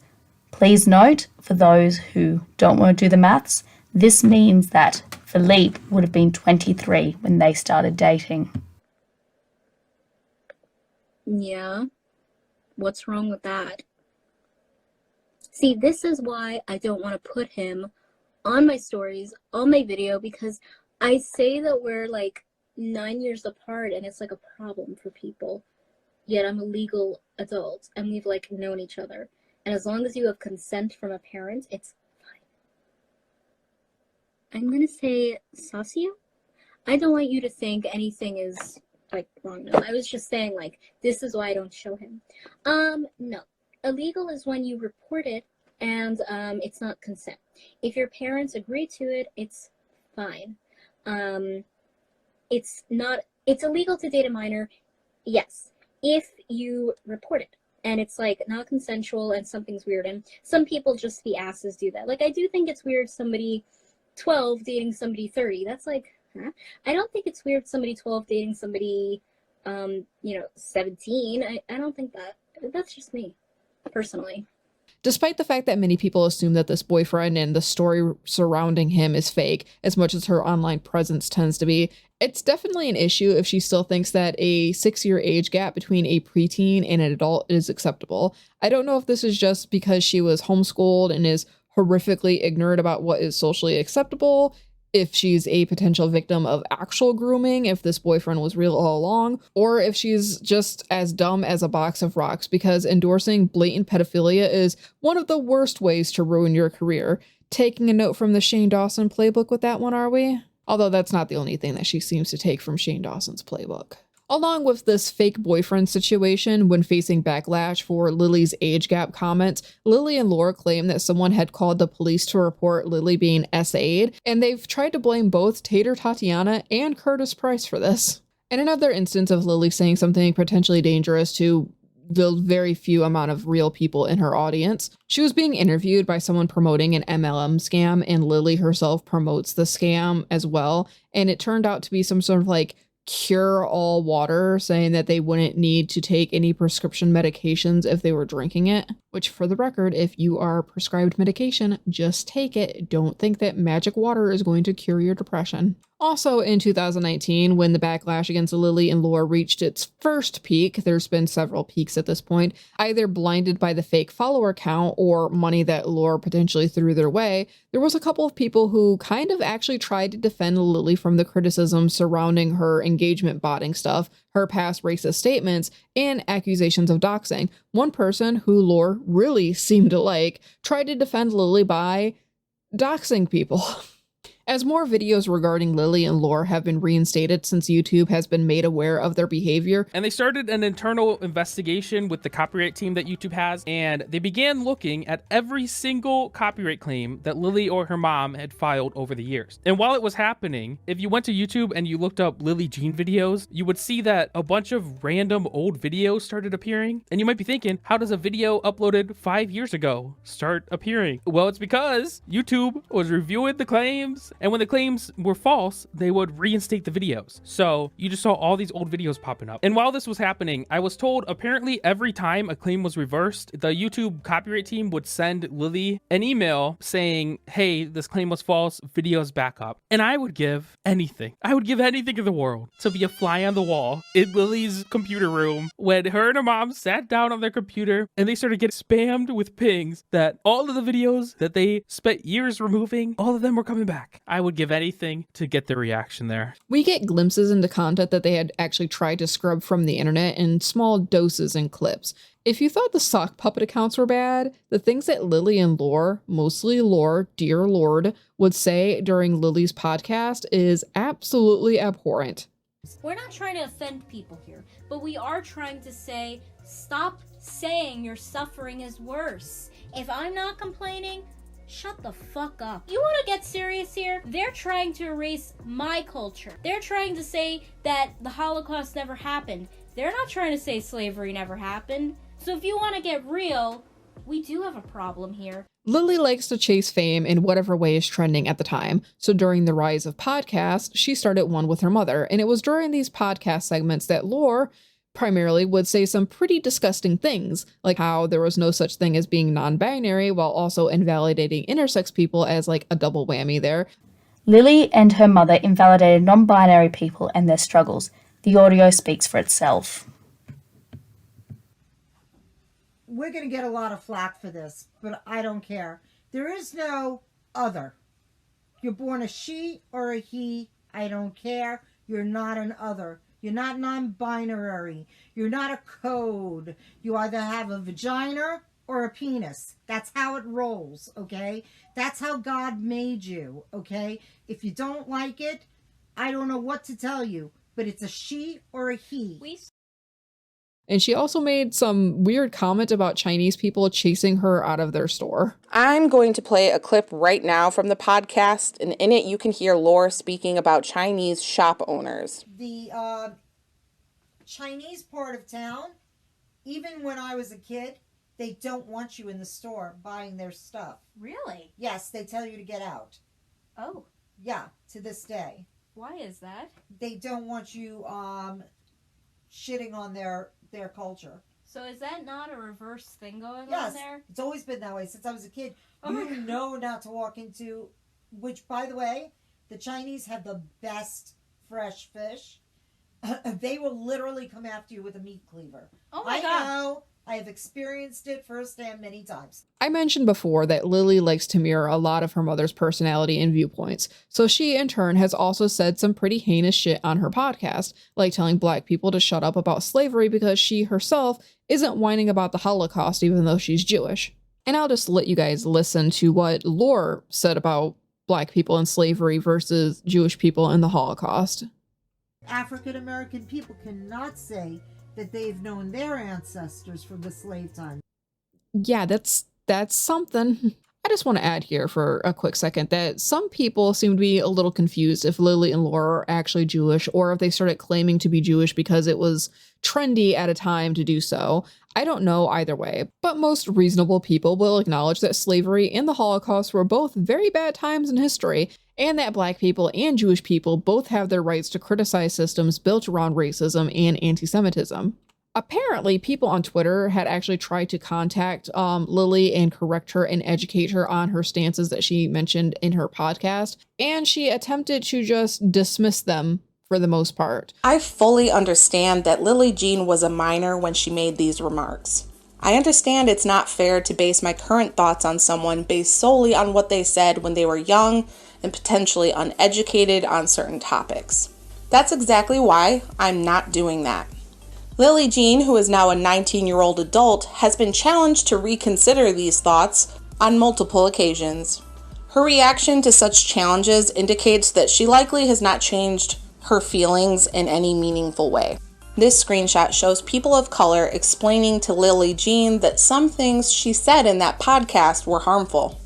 Please note, for those who don't want to do the maths, this means that Philippe would have been 23 when they started dating. Yeah, what's wrong with that? See, this is why I don't want to put him on my stories, on my video, because I say that we're like 9 years apart and it's like a problem for people. Yet I'm a legal adult and we've like known each other. And as long as you have consent from a parent, it's fine. I'm gonna say, Sasio, I don't want you to think anything is like wrong. No, I was just saying like, this is why I don't show him. No. Illegal is when you report it and it's not consent. If your parents agree to it, it's fine. It's illegal to date a minor, yes, if you report it and it's like not consensual and something's weird, and some people just the asses do that. Like, I do think it's weird somebody 12 dating somebody 30. That's like, huh? I don't think it's weird somebody 12 dating somebody 17. I don't think that. That's just me, personally. Despite the fact that many people assume that this boyfriend and the story surrounding him is fake, as much as her online presence tends to be, it's definitely an issue if she still thinks that a 6-year age gap between a preteen and an adult is acceptable. I don't know if this is just because she was homeschooled and is horrifically ignorant about what is socially acceptable, if she's a potential victim of actual grooming, if this boyfriend was real all along, or if she's just as dumb as a box of rocks, because endorsing blatant pedophilia is one of the worst ways to ruin your career. Taking a note from the Shane Dawson playbook with that one, are we? Although that's not the only thing that she seems to take from Shane Dawson's playbook. Along with this fake boyfriend situation, when facing backlash for Lillee's age gap comments, Lillee and Laura claim that someone had called the police to report Lillee being SA'd, and they've tried to blame both Tater Tatiana and Curtis Price for this. In another instance of Lillee saying something potentially dangerous to the very few amount of real people in her audience, she was being interviewed by someone promoting an MLM scam, and Lillee herself promotes the scam as well, and it turned out to be some sort of like cure-all water, saying that they wouldn't need to take any prescription medications if they were drinking it. Which, for the record, if you are prescribed medication, just take it. Don't think that magic water is going to cure your depression. Also, in 2019, when the backlash against Lillee and Laura reached its first peak, there's been several peaks at this point, either blinded by the fake follower count or money that Laura potentially threw their way, there was a couple of people who kind of actually tried to defend Lillee from the criticism surrounding her engagement botting stuff, her past racist statements, and accusations of doxing. One person, who Laura really seemed to like, tried to defend Lillee by doxing people. As more videos regarding Lillee and Laura have been reinstated since YouTube has been made aware of their behavior. And they started an internal investigation with the copyright team that YouTube has, and they began looking at every single copyright claim that Lillee or her mom had filed over the years. And while it was happening, if you went to YouTube and you looked up Lillee Jean videos, you would see that a bunch of random old videos started appearing. And you might be thinking, how does a video uploaded 5 years ago start appearing? Well, it's because YouTube was reviewing the claims, and when the claims were false, they would reinstate the videos. So you just saw all these old videos popping up. And while this was happening, I was told apparently every time a claim was reversed, the YouTube copyright team would send Lillee an email saying, hey, this claim was false, videos back up. And I would give anything. I would give anything in the world to be a fly on the wall in Lillee's computer room when her and her mom sat down on their computer and they started getting spammed with pings that all of the videos that they spent years removing, all of them were coming back. I would give anything to get the reaction there. We get glimpses into content that they had actually tried to scrub from the internet in small doses and clips. If you thought the sock puppet accounts were bad, the things that Lillee and Laura, mostly Laura, dear Lord, would say during Lillee's podcast is absolutely abhorrent. We're not trying to offend people here, but we are trying to say, stop saying your suffering is worse. If I'm not complaining, shut the fuck up. You want to get serious here? They're trying to erase my culture. They're trying to say that the Holocaust never happened. They're not trying to say slavery never happened. So if you want to get real, We do have a problem here. Lillee likes to chase fame in whatever way is trending at the time, so during the rise of podcasts, she started one with her mother, and it was during these podcast segments that Lore primarily would say some pretty disgusting things, like how there was no such thing as being non-binary, while also invalidating intersex people as like a double whammy there. Lillee and her mother invalidated non-binary people and their struggles. The audio speaks for itself. We're going to get a lot of flack for this, but I don't care. There is no other. You're born a she or a he. I don't care. You're not an other. You're not non-binary. You're not a code. You either have a vagina or a penis. That's how it rolls, okay? That's how God made you, okay? If you don't like it, I don't know what to tell you, but it's a she or a he. And she also made some weird comment about Chinese people chasing her out of their store. I'm going to play a clip right now from the podcast, and in it you can hear Laura speaking about Chinese shop owners. The Chinese part of town, even when I was a kid, they don't want you in the store buying their stuff. Really? Yes, they tell you to get out. Oh. Yeah, to this day. Why is that? They don't want you shitting on their culture. So is that not a reverse thing going on Yes, there? it's always been that way since I was a kid. Oh my You God. know not to walk into, which, by the way, the Chinese have the best fresh fish. They will literally come after you with a meat cleaver. Oh my I God. know. I have experienced it firsthand many times. I mentioned before that Lillee likes to mirror a lot of her mother's personality and viewpoints, so she in turn has also said some pretty heinous shit on her podcast, like telling black people to shut up about slavery because she herself isn't whining about the Holocaust even though she's Jewish. And I'll just let you guys listen to what Lore said about black people in slavery versus Jewish people in the Holocaust. African American people cannot say that they've known their ancestors from the slave time. Yeah, that's something. I just want to add here for a quick second that some people seem to be a little confused if Lillee and Laura are actually Jewish or if they started claiming to be Jewish because it was trendy at a time to do so. I don't know either way, but most reasonable people will acknowledge that slavery and the Holocaust were both very bad times in history, and that black people and Jewish people both have their rights to criticize systems built around racism and anti-Semitism. Apparently, people on Twitter had actually tried to contact Lillee and correct her and educate her on her stances that she mentioned in her podcast, and she attempted to just dismiss them for the most part. I fully understand that Lillee Jean was a minor when she made these remarks. I understand it's not fair to base my current thoughts on someone based solely on what they said when they were young and potentially uneducated on certain topics. That's exactly why I'm not doing that. Lillee Jean, who is now a 19-year-old adult, has been challenged to reconsider these thoughts on multiple occasions. Her reaction to such challenges indicates that she likely has not changed her feelings in any meaningful way. This screenshot shows people of color explaining to Lillee Jean that some things she said in that podcast were harmful.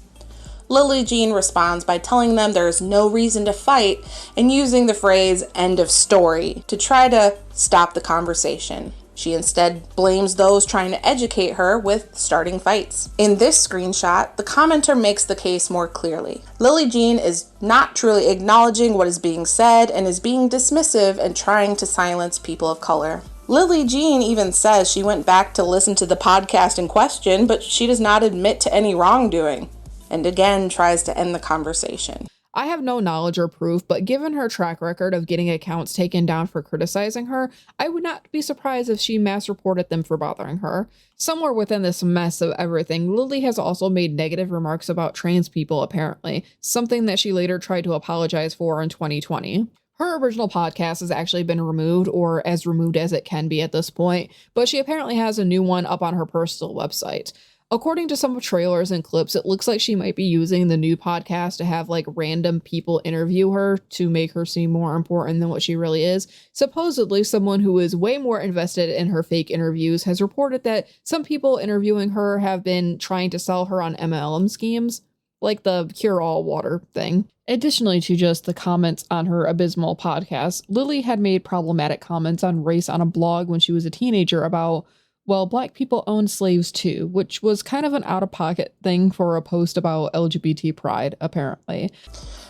Lillee Jean responds by telling them there is no reason to fight and using the phrase "end of story" to try to stop the conversation. She instead blames those trying to educate her with starting fights. In this screenshot, the commenter makes the case more clearly. Lillee Jean is not truly acknowledging what is being said and is being dismissive and trying to silence people of color. Lillee Jean even says she went back to listen to the podcast in question, but she does not admit to any wrongdoing, and again tries to end the conversation. I have no knowledge or proof, but given her track record of getting accounts taken down for criticizing her, I would not be surprised if she mass reported them for bothering her. Somewhere within this mess of everything, Lillee has also made negative remarks about trans people, apparently, something that she later tried to apologize for in 2020. Her original podcast has actually been removed, or as removed as it can be at this point, but she apparently has a new one up on her personal website. According to some trailers and clips, it looks like she might be using the new podcast to have like random people interview her to make her seem more important than what she really is. Supposedly, someone who is way more invested in her fake interviews has reported that some people interviewing her have been trying to sell her on MLM schemes, like the cure-all water thing. Additionally to just the comments on her abysmal podcast, Lillee had made problematic comments on race on a blog when she was a teenager about Well, black people owned slaves too, which was kind of an out-of-pocket thing for a post about LGBT pride, apparently.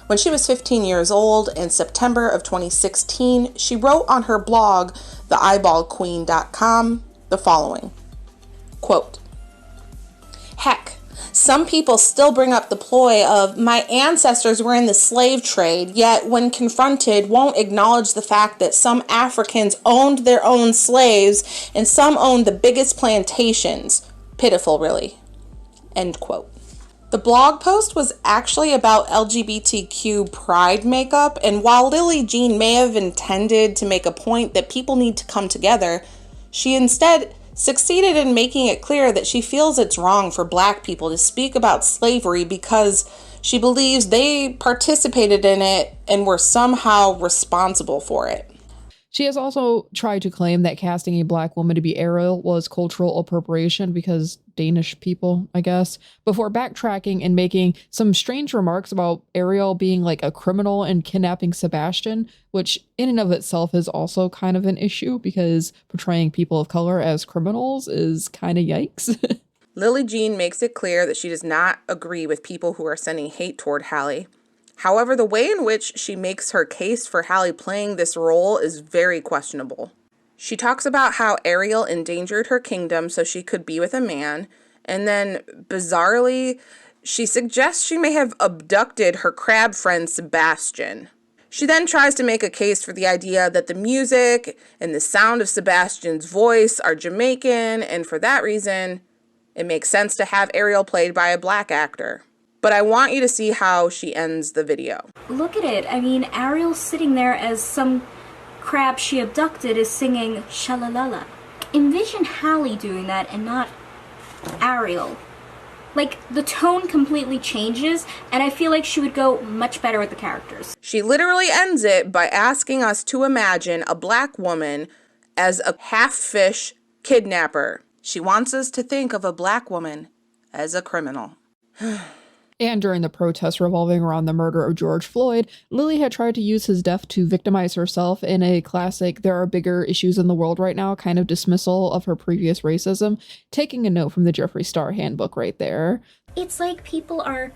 When she was 15 years old, in September of 2016, she wrote on her blog, theeyeballqueen.com, the following, quote, "Heck, some people still bring up the ploy of my ancestors were in the slave trade, yet when confronted won't acknowledge the fact that some Africans owned their own slaves and some owned the biggest plantations. Pitiful, really." End quote. The blog post was actually about LGBTQ pride makeup, and while Lillee Jean may have intended to make a point that people need to come together, she instead succeeded in making it clear that she feels it's wrong for black people to speak about slavery because she believes they participated in it and were somehow responsible for it. She has also tried to claim that casting a black woman to be Ariel was cultural appropriation because Danish people, I guess, before backtracking and making some strange remarks about Ariel being like a criminal and kidnapping Sebastian, which in and of itself is also kind of an issue because portraying people of color as criminals is kind of yikes. Lillee Jean makes it clear that she does not agree with people who are sending hate toward Hallie. However, the way in which she makes her case for Hallie playing this role is very questionable. She talks about how Ariel endangered her kingdom so she could be with a man, and then, bizarrely, she suggests she may have abducted her crab friend Sebastian. She then tries to make a case for the idea that the music and the sound of Sebastian's voice are Jamaican, and for that reason, it makes sense to have Ariel played by a black actor. But I want you to see how she ends the video. Look at it. I mean, Ariel's sitting there as some crab she abducted is singing shalalala. Envision Hallie doing that and not Ariel. Like, the tone completely changes, and I feel like she would go much better with the characters. She literally ends it by asking us to imagine a black woman as a half-fish kidnapper. She wants us to think of a black woman as a criminal. And during the protests revolving around the murder of George Floyd, Lillee had tried to use his death to victimize herself in a classic "there are bigger issues in the world right now" kind of dismissal of her previous racism, taking a note from the Jeffree Star handbook right there. It's like people are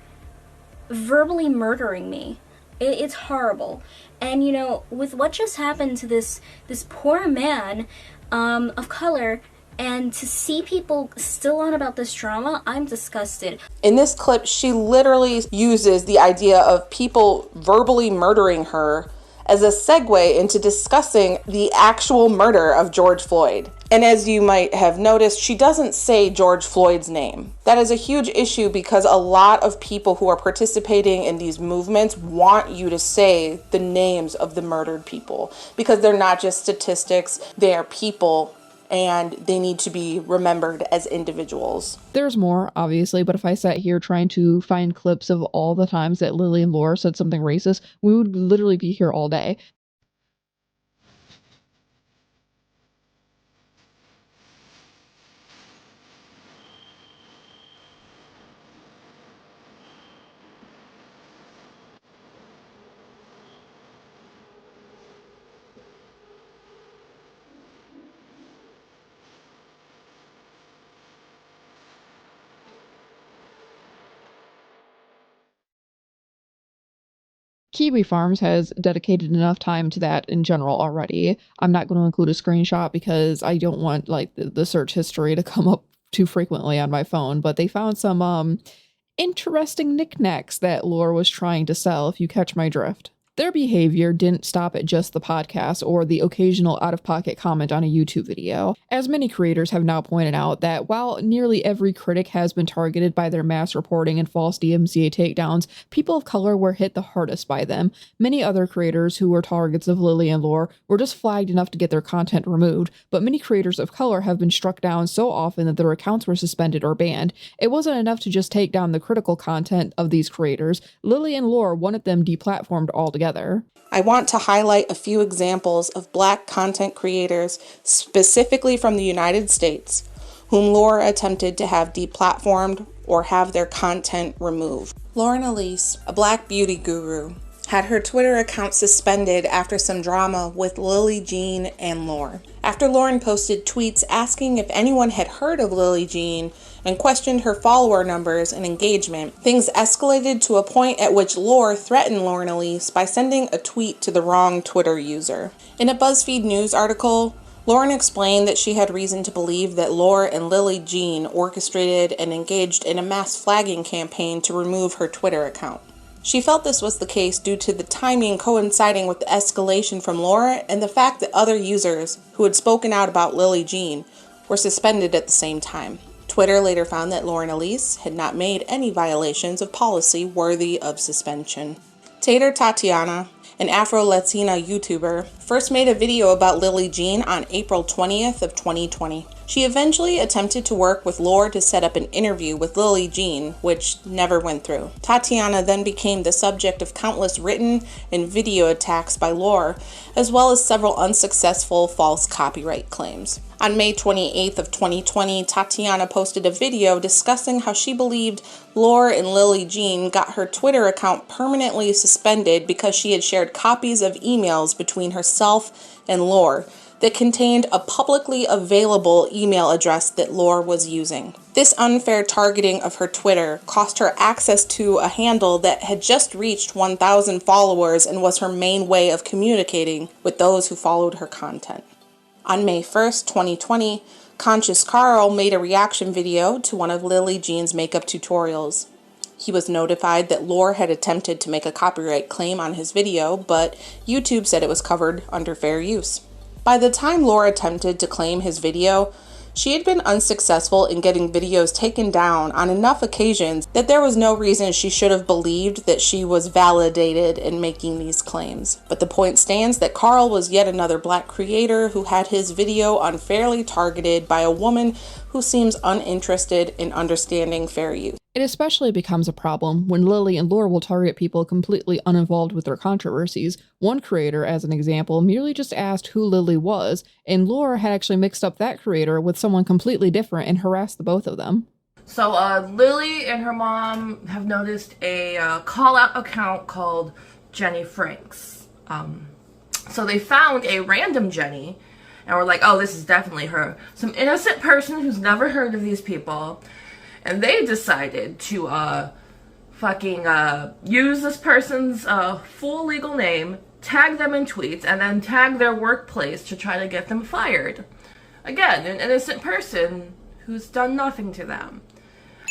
verbally murdering me. It's horrible. And, you know, with what just happened to this poor man of color, and to see people still on about this drama, I'm disgusted. In this clip, she literally uses the idea of people verbally murdering her as a segue into discussing the actual murder of George Floyd. And as you might have noticed, she doesn't say George Floyd's name. That is a huge issue because a lot of people who are participating in these movements want you to say the names of the murdered people because they're not just statistics, they are people, and they need to be remembered as individuals. There's more, obviously, but if I sat here trying to find clips of all the times that Lillee and Laura said something racist, we would literally be here all day. Kiwi Farms has dedicated enough time to that in general already. I'm not going to include a screenshot because I don't want like the search history to come up too frequently on my phone, but they found some interesting knickknacks that Laura was trying to sell, if you catch my drift. Their behavior didn't stop at just the podcast or the occasional out-of-pocket comment on a YouTube video, as many creators have now pointed out that while nearly every critic has been targeted by their mass reporting and false DMCA takedowns, people of color were hit the hardest by them. Many other creators who were targets of Lillee and Lore were just flagged enough to get their content removed, but many creators of color have been struck down so often that their accounts were suspended or banned. It wasn't enough to just take down the critical content of these creators. Lillee and Lore wanted them deplatformed altogether. I want to highlight a few examples of black content creators, specifically from the United States, whom Laura attempted to have deplatformed or have their content removed. Lauren Elise, a black beauty guru, had her Twitter account suspended after some drama with Lillee Jean and Lore. After Lauren posted tweets asking if anyone had heard of Lillee Jean and questioned her follower numbers and engagement, things escalated to a point at which Lore threatened Lauren Elise by sending a tweet to the wrong Twitter user. In a BuzzFeed News article, Lauren explained that she had reason to believe that Lore and Lillee Jean orchestrated and engaged in a mass flagging campaign to remove her Twitter account. She felt this was the case due to the timing coinciding with the escalation from Lore and the fact that other users who had spoken out about Lillee Jean were suspended at the same time. Twitter later found that Lauren Elise had not made any violations of policy worthy of suspension. Tater Tatiana, an Afro-Latina YouTuber, first made a video about Lillee Jean on April 20th of 2020. She eventually attempted to work with Lore to set up an interview with Lillee Jean, which never went through. Tatiana then became the subject of countless written and video attacks by Lore, as well as several unsuccessful false copyright claims. On May 28th of 2020, Tatiana posted a video discussing how she believed Lore and Lillee Jean got her Twitter account permanently suspended because she had shared copies of emails between herself and Lore that contained a publicly available email address that Lore was using. This unfair targeting of her Twitter cost her access to a handle that had just reached 1,000 followers and was her main way of communicating with those who followed her content. On May 1st, 2020, Conscious Carl made a reaction video to one of Lillee Jean's makeup tutorials. He was notified that Lore had attempted to make a copyright claim on his video, but YouTube said it was covered under fair use. By the time Lore attempted to claim his video, she had been unsuccessful in getting videos taken down on enough occasions that there was no reason she should have believed that she was validated in making these claims. But the point stands that Carl was yet another Black creator who had his video unfairly targeted by a woman who seems uninterested in understanding fair use. It especially becomes a problem when Lillee and Lore will target people completely uninvolved with their controversies. One creator, as an example, merely just asked who Lillee was, and Lore had actually mixed up that creator with someone completely different and harassed the both of them. So Lillee and her mom have noticed a call-out account called Jenny Franks. So they found a random Jenny, and were like, oh, this is definitely her. Some innocent person who's never heard of these people. And they decided to use this person's full legal name, tag them in tweets, and then tag their workplace to try to get them fired. Again, an innocent person who's done nothing to them.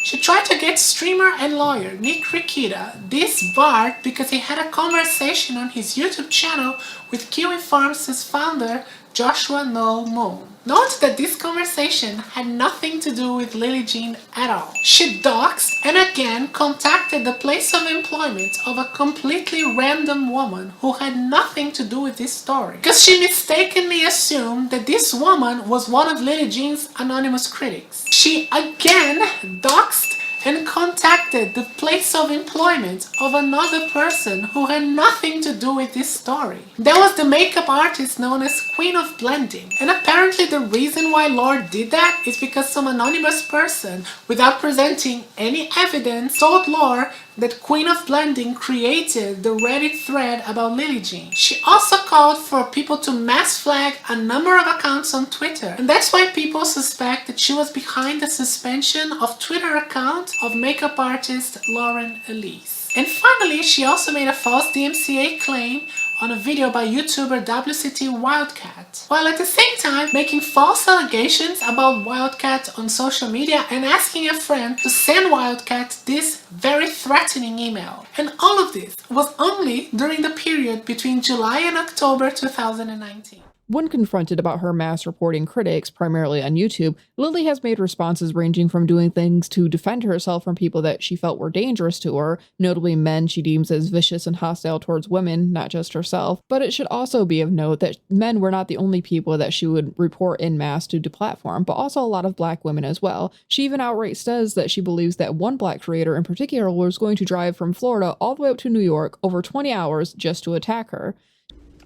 She tried to get streamer and lawyer Nick Rikita disbarred because he had a conversation on his YouTube channel with Kiwi Farms' founder Joshua Noel Moon. Note that this conversation had nothing to do with Lillee Jean at all. She doxed and again contacted the place of employment of a completely random woman who had nothing to do with this story, because she mistakenly assumed that this woman was one of Lillee Jean's anonymous critics. She again doxed and contacted the place of employment of another person who had nothing to do with this story. That was the makeup artist known as Queen of Blending. And apparently the reason why Lore did that is because some anonymous person, without presenting any evidence, told Lore that Queen of Blending created the Reddit thread about Lillee Jean. She also called for people to mass flag a number of accounts on Twitter, and that's why people suspect that she was behind the suspension of Twitter account of makeup artist Lauren Elise. And finally, she also made a false DMCA claim on a video by YouTuber WCT Wildcat, while at the same time making false allegations about Wildcat on social media and asking a friend to send Wildcat this very threatening email. And all of this was only during the period between July and October 2019. When confronted about her mass reporting critics, primarily on YouTube, Lillee has made responses ranging from doing things to defend herself from people that she felt were dangerous to her, notably men she deems as vicious and hostile towards women, not just herself. But it should also be of note that men were not the only people that she would report en masse to deplatform, but also a lot of Black women as well. She even outright says that she believes that one Black creator in particular was going to drive from Florida all the way up to New York over 20 hours just to attack her.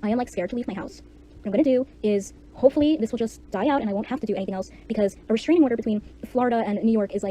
I am scared to leave my house. What I'm going to do is, hopefully this will just die out and I won't have to do anything else, because a restraining order between Florida and New York is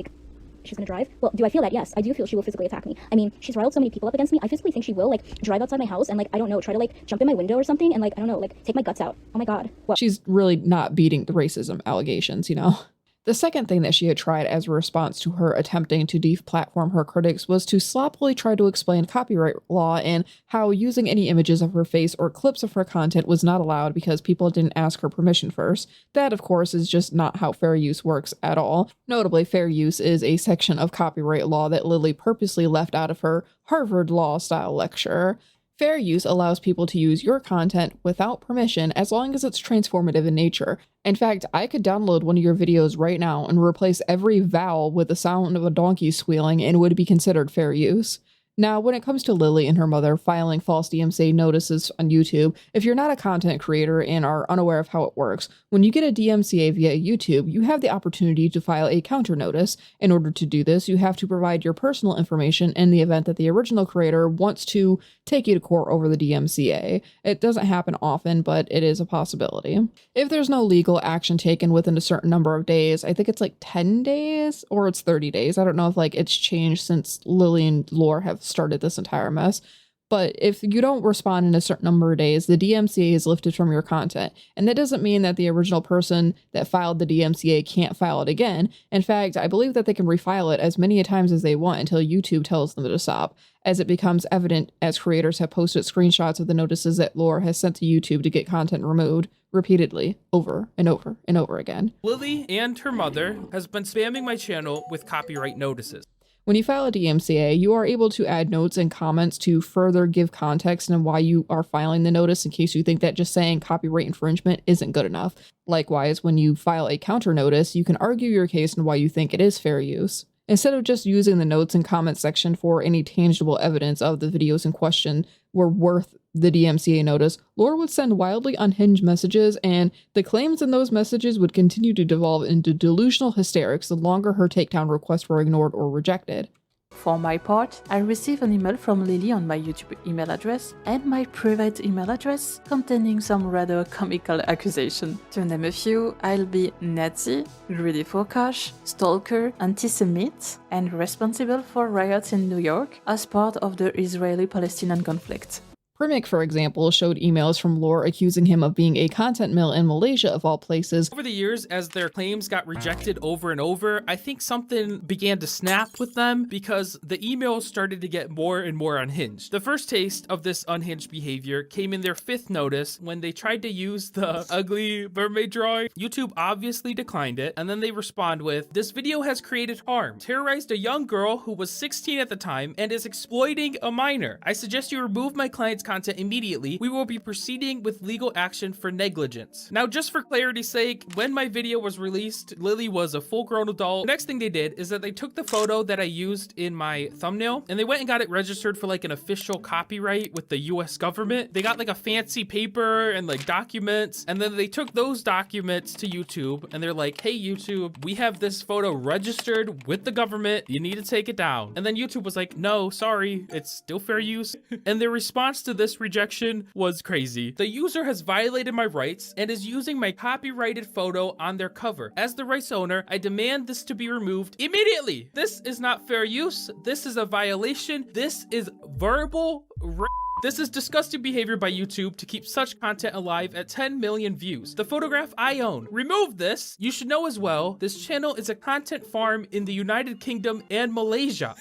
she's gonna drive. Well, do I feel that? Yes, I do feel she will physically attack me. I mean, she's riled so many people up against me. I physically think she will, like, drive outside my house and, like, I don't know, try to, like, jump in my window or something and, like, I don't know, like, take my guts out. Oh my god. Well, she's really not beating the racism allegations, you know? The second thing that she had tried as a response to her attempting to deplatform her critics was to sloppily try to explain copyright law and how using any images of her face or clips of her content was not allowed because people didn't ask her permission first. That, of course, is just not how fair use works at all. Notably, fair use is a section of copyright law that Lillee purposely left out of her Harvard Law-style lecture. Fair use allows people to use your content without permission as long as it's transformative in nature. In fact, I could download one of your videos right now and replace every vowel with the sound of a donkey squealing and it would be considered fair use. Now, when it comes to Lillee and her mother filing false DMCA notices on YouTube, if you're not a content creator and are unaware of how it works, when you get a DMCA via YouTube, you have the opportunity to file a counter notice. In order to do this, you have to provide your personal information in the event that the original creator wants to take you to court over the DMCA. It doesn't happen often, but it is a possibility. If there's no legal action taken within a certain number of days, I think it's like 10 days or it's 30 days. I don't know if like it's changed since Lillee and Lore have started this entire mess. But if you don't respond in a certain number of days, the DMCA is lifted from your content. And that doesn't mean that the original person that filed the DMCA can't file it again. In fact, I believe that they can refile it as many times as they want until YouTube tells them to stop, as it becomes evident as creators have posted screenshots of the notices that Lore has sent to YouTube to get content removed repeatedly, over and over and over again. Lillee and her mother has been spamming my channel with copyright notices. When you file a DMCA, you are able to add notes and comments to further give context and why you are filing the notice in case you think that just saying copyright infringement isn't good enough. Likewise, when you file a counter notice, you can argue your case and why you think it is fair use. Instead of just using the notes and comments section for any tangible evidence of the videos in question were worth the DMCA notice, Lore would send wildly unhinged messages, and the claims in those messages would continue to devolve into delusional hysterics the longer her takedown requests were ignored or rejected. For my part, I received an email from Lillee on my YouTube email address and my private email address containing some rather comical accusations. To name a few, I'll be Nazi, greedy for cash, stalker, anti-Semite, and responsible for riots in New York as part of the Israeli-Palestinian conflict. Primic, for example, showed emails from Lore accusing him of being a content mill in Malaysia of all places. Over the years, as their claims got rejected over and over, I think something began to snap with them because the emails started to get more and more unhinged. The first taste of this unhinged behavior came in their 5th notice when they tried to use the ugly mermaid drawing. YouTube obviously declined it, and then they respond with, "This video has created harm, terrorized a young girl who was 16 at the time, and is exploiting a minor. I suggest you remove my client's content immediately. We will be proceeding with legal action for negligence." Now, just for clarity's sake, when my video was released, Lillee was a full-grown adult. The next thing they did is that they took the photo that I used in my thumbnail and they went and got it registered for like an official copyright with the US government. They got like a fancy paper and like documents, and then they took those documents to YouTube and they're like, "Hey YouTube, we have this photo registered with the government. You need to take it down." And then YouTube was like, "No, sorry, it's still fair use." And their response to this rejection was crazy. "The user has violated my rights and is using my copyrighted photo on their cover. As the rights owner, I demand this to be removed immediately. This is not fair use. This is a violation. This is verbal rape. This is disgusting behavior by YouTube to keep such content alive at 10 million views. The photograph I own. Remove this. You should know as well, this channel is a content farm in the United Kingdom and Malaysia."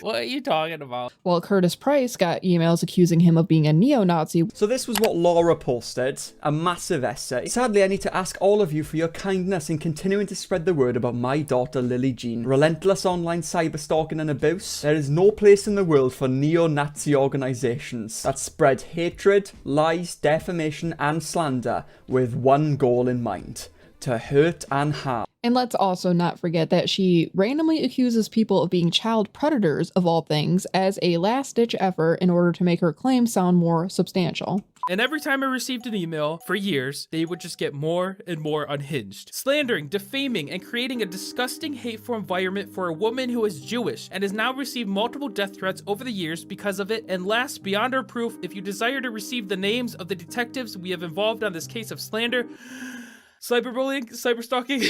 What are you talking about? While Curtis Price got emails accusing him of being a neo-Nazi. So this was what Laura posted, a massive essay. Sadly, I need to ask all of you for your kindness in continuing to spread the word about my daughter Lillee Jean. Relentless online cyberstalking and abuse. There is no place in the world for neo-Nazi organisations that spread hatred, lies, defamation and slander with one goal in mind: to hurt and harm. And let's also not forget that she randomly accuses people of being child predators, of all things, as a last-ditch effort in order to make her claims sound more substantial. And every time I received an email, for years, they would just get more and more unhinged. Slandering, defaming, and creating a disgusting, hateful environment for a woman who is Jewish and has now received multiple death threats over the years because of it. And last, beyond our proof, if you desire to receive the names of the detectives we have involved on this case of slander, cyberbullying, cyberstalking,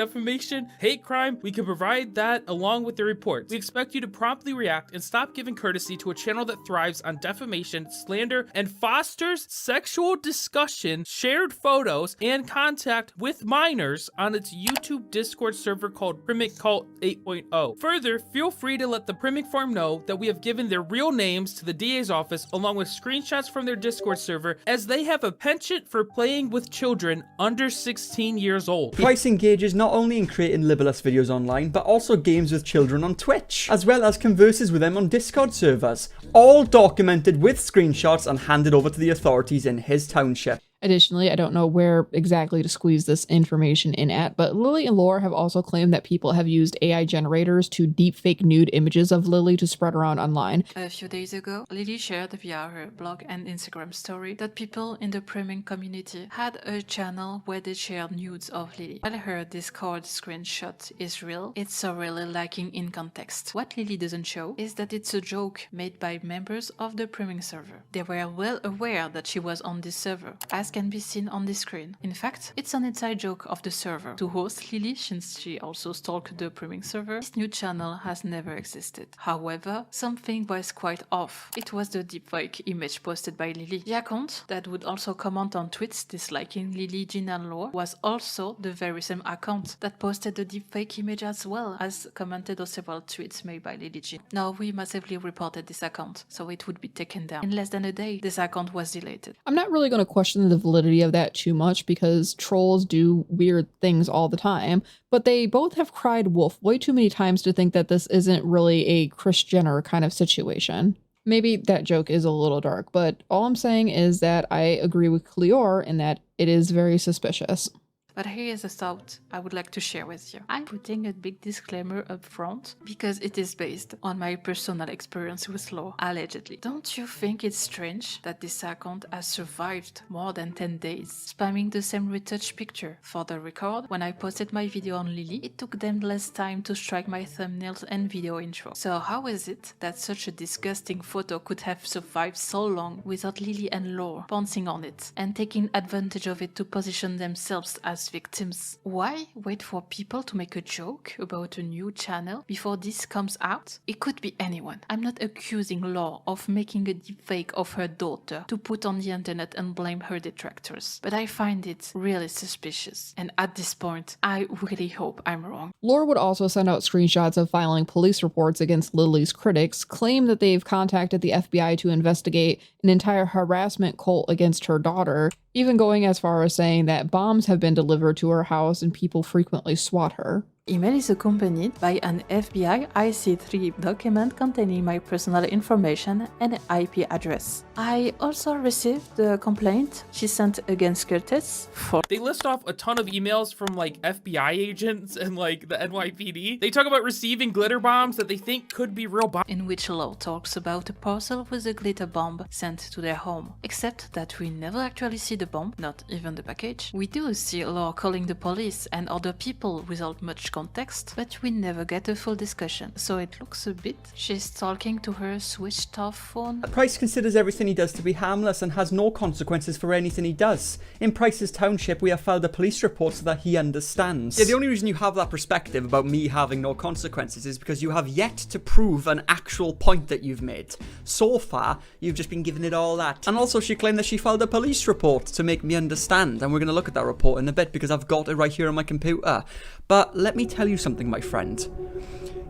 defamation, hate crime, we can provide that along with the reports. We expect you to promptly react and stop giving courtesy to a channel that thrives on defamation, slander, and fosters sexual discussion, shared photos, and contact with minors on its YouTube Discord server called Primic Cult 8.0. Further, feel free to let the Primic Farm know that we have given their real names to the DA's office along with screenshots from their Discord server, as they have a penchant for playing with children under 16 years old. Price engages not only in creating libelous videos online, but also games with children on Twitch, as well as converses with them on Discord servers, all documented with screenshots and handed over to the authorities in his township. Additionally, I don't know where exactly to squeeze this information in at, but Lillee and Lore have also claimed that people have used AI generators to deepfake nude images of Lillee to spread around online. A few days ago, Lillee shared via her blog and Instagram story that people in the Priming community had a channel where they shared nudes of Lillee. While her Discord screenshot is real, it's so really lacking in context. What Lillee doesn't show is that it's a joke made by members of the Priming server. They were well aware that she was on this server, as can be seen on the screen. In fact, it's an inside joke of the server. To host Lillee, since she also stalked the Priming server, this new channel has never existed. However, something was quite off. It was the deepfake image posted by Lillee. The account that would also comment on tweets disliking Lillee Jean and Lore was also the very same account that posted the deepfake image as well as commented on several tweets made by Lillee Jean. Now, we massively reported this account, so it would be taken down. In less than a day, this account was deleted. I'm not really going to question the validity of that too much because trolls do weird things all the time, but they both have cried wolf way too many times to think that this isn't really a Kris Jenner kind of situation. Maybe that joke is a little dark, but all I'm saying is that I agree with Cleor in that it is very suspicious. But here is a thought I would like to share with you. I'm putting a big disclaimer up front because it is based on my personal experience with Lore, allegedly. Don't you think it's strange that this account has survived more than 10 days, spamming the same retouched picture? For the record, when I posted my video on Lillee, it took them less time to strike my thumbnails and video intro. So how is it that such a disgusting photo could have survived so long without Lillee and Lore pouncing on it and taking advantage of it to position themselves as victims? Why wait for people to make a joke about a new channel before this comes out? It could be anyone. I'm not accusing Lore of making a deepfake of her daughter to put on the internet and blame her detractors, but I find it really suspicious, and at this point, I really hope I'm wrong. Lore would also send out screenshots of filing police reports against Lillee's critics, claim that they've contacted the FBI to investigate an entire harassment cult against her daughter, even going as far as saying that bombs have been delivered to her house and people frequently swat her. Email is accompanied by an FBI IC3 document containing my personal information and IP address. I also received the complaint she sent against Curtis for... They list off a ton of emails from like FBI agents and like the NYPD. They talk about receiving glitter bombs that they think could be real bombs. In which Lore talks about a parcel with a glitter bomb sent to their home. Except that we never actually see the bomb, not even the package. We do see Lore calling the police and other people without much context, but we never get a full discussion, so it looks a bit she's talking to her switched off phone. Price considers everything he does to be harmless and has no consequences for anything he does. In Price's township, we have filed a police report so that he understands. Yeah, the only reason you have that perspective about me having no consequences is because you have yet to prove an actual point that you've made. So far, you've just been giving it all that. And also, she claimed that she filed a police report to make me understand, and we're going to look at that report in a bit because I've got it right here on my computer. But let me tell you something, my friend.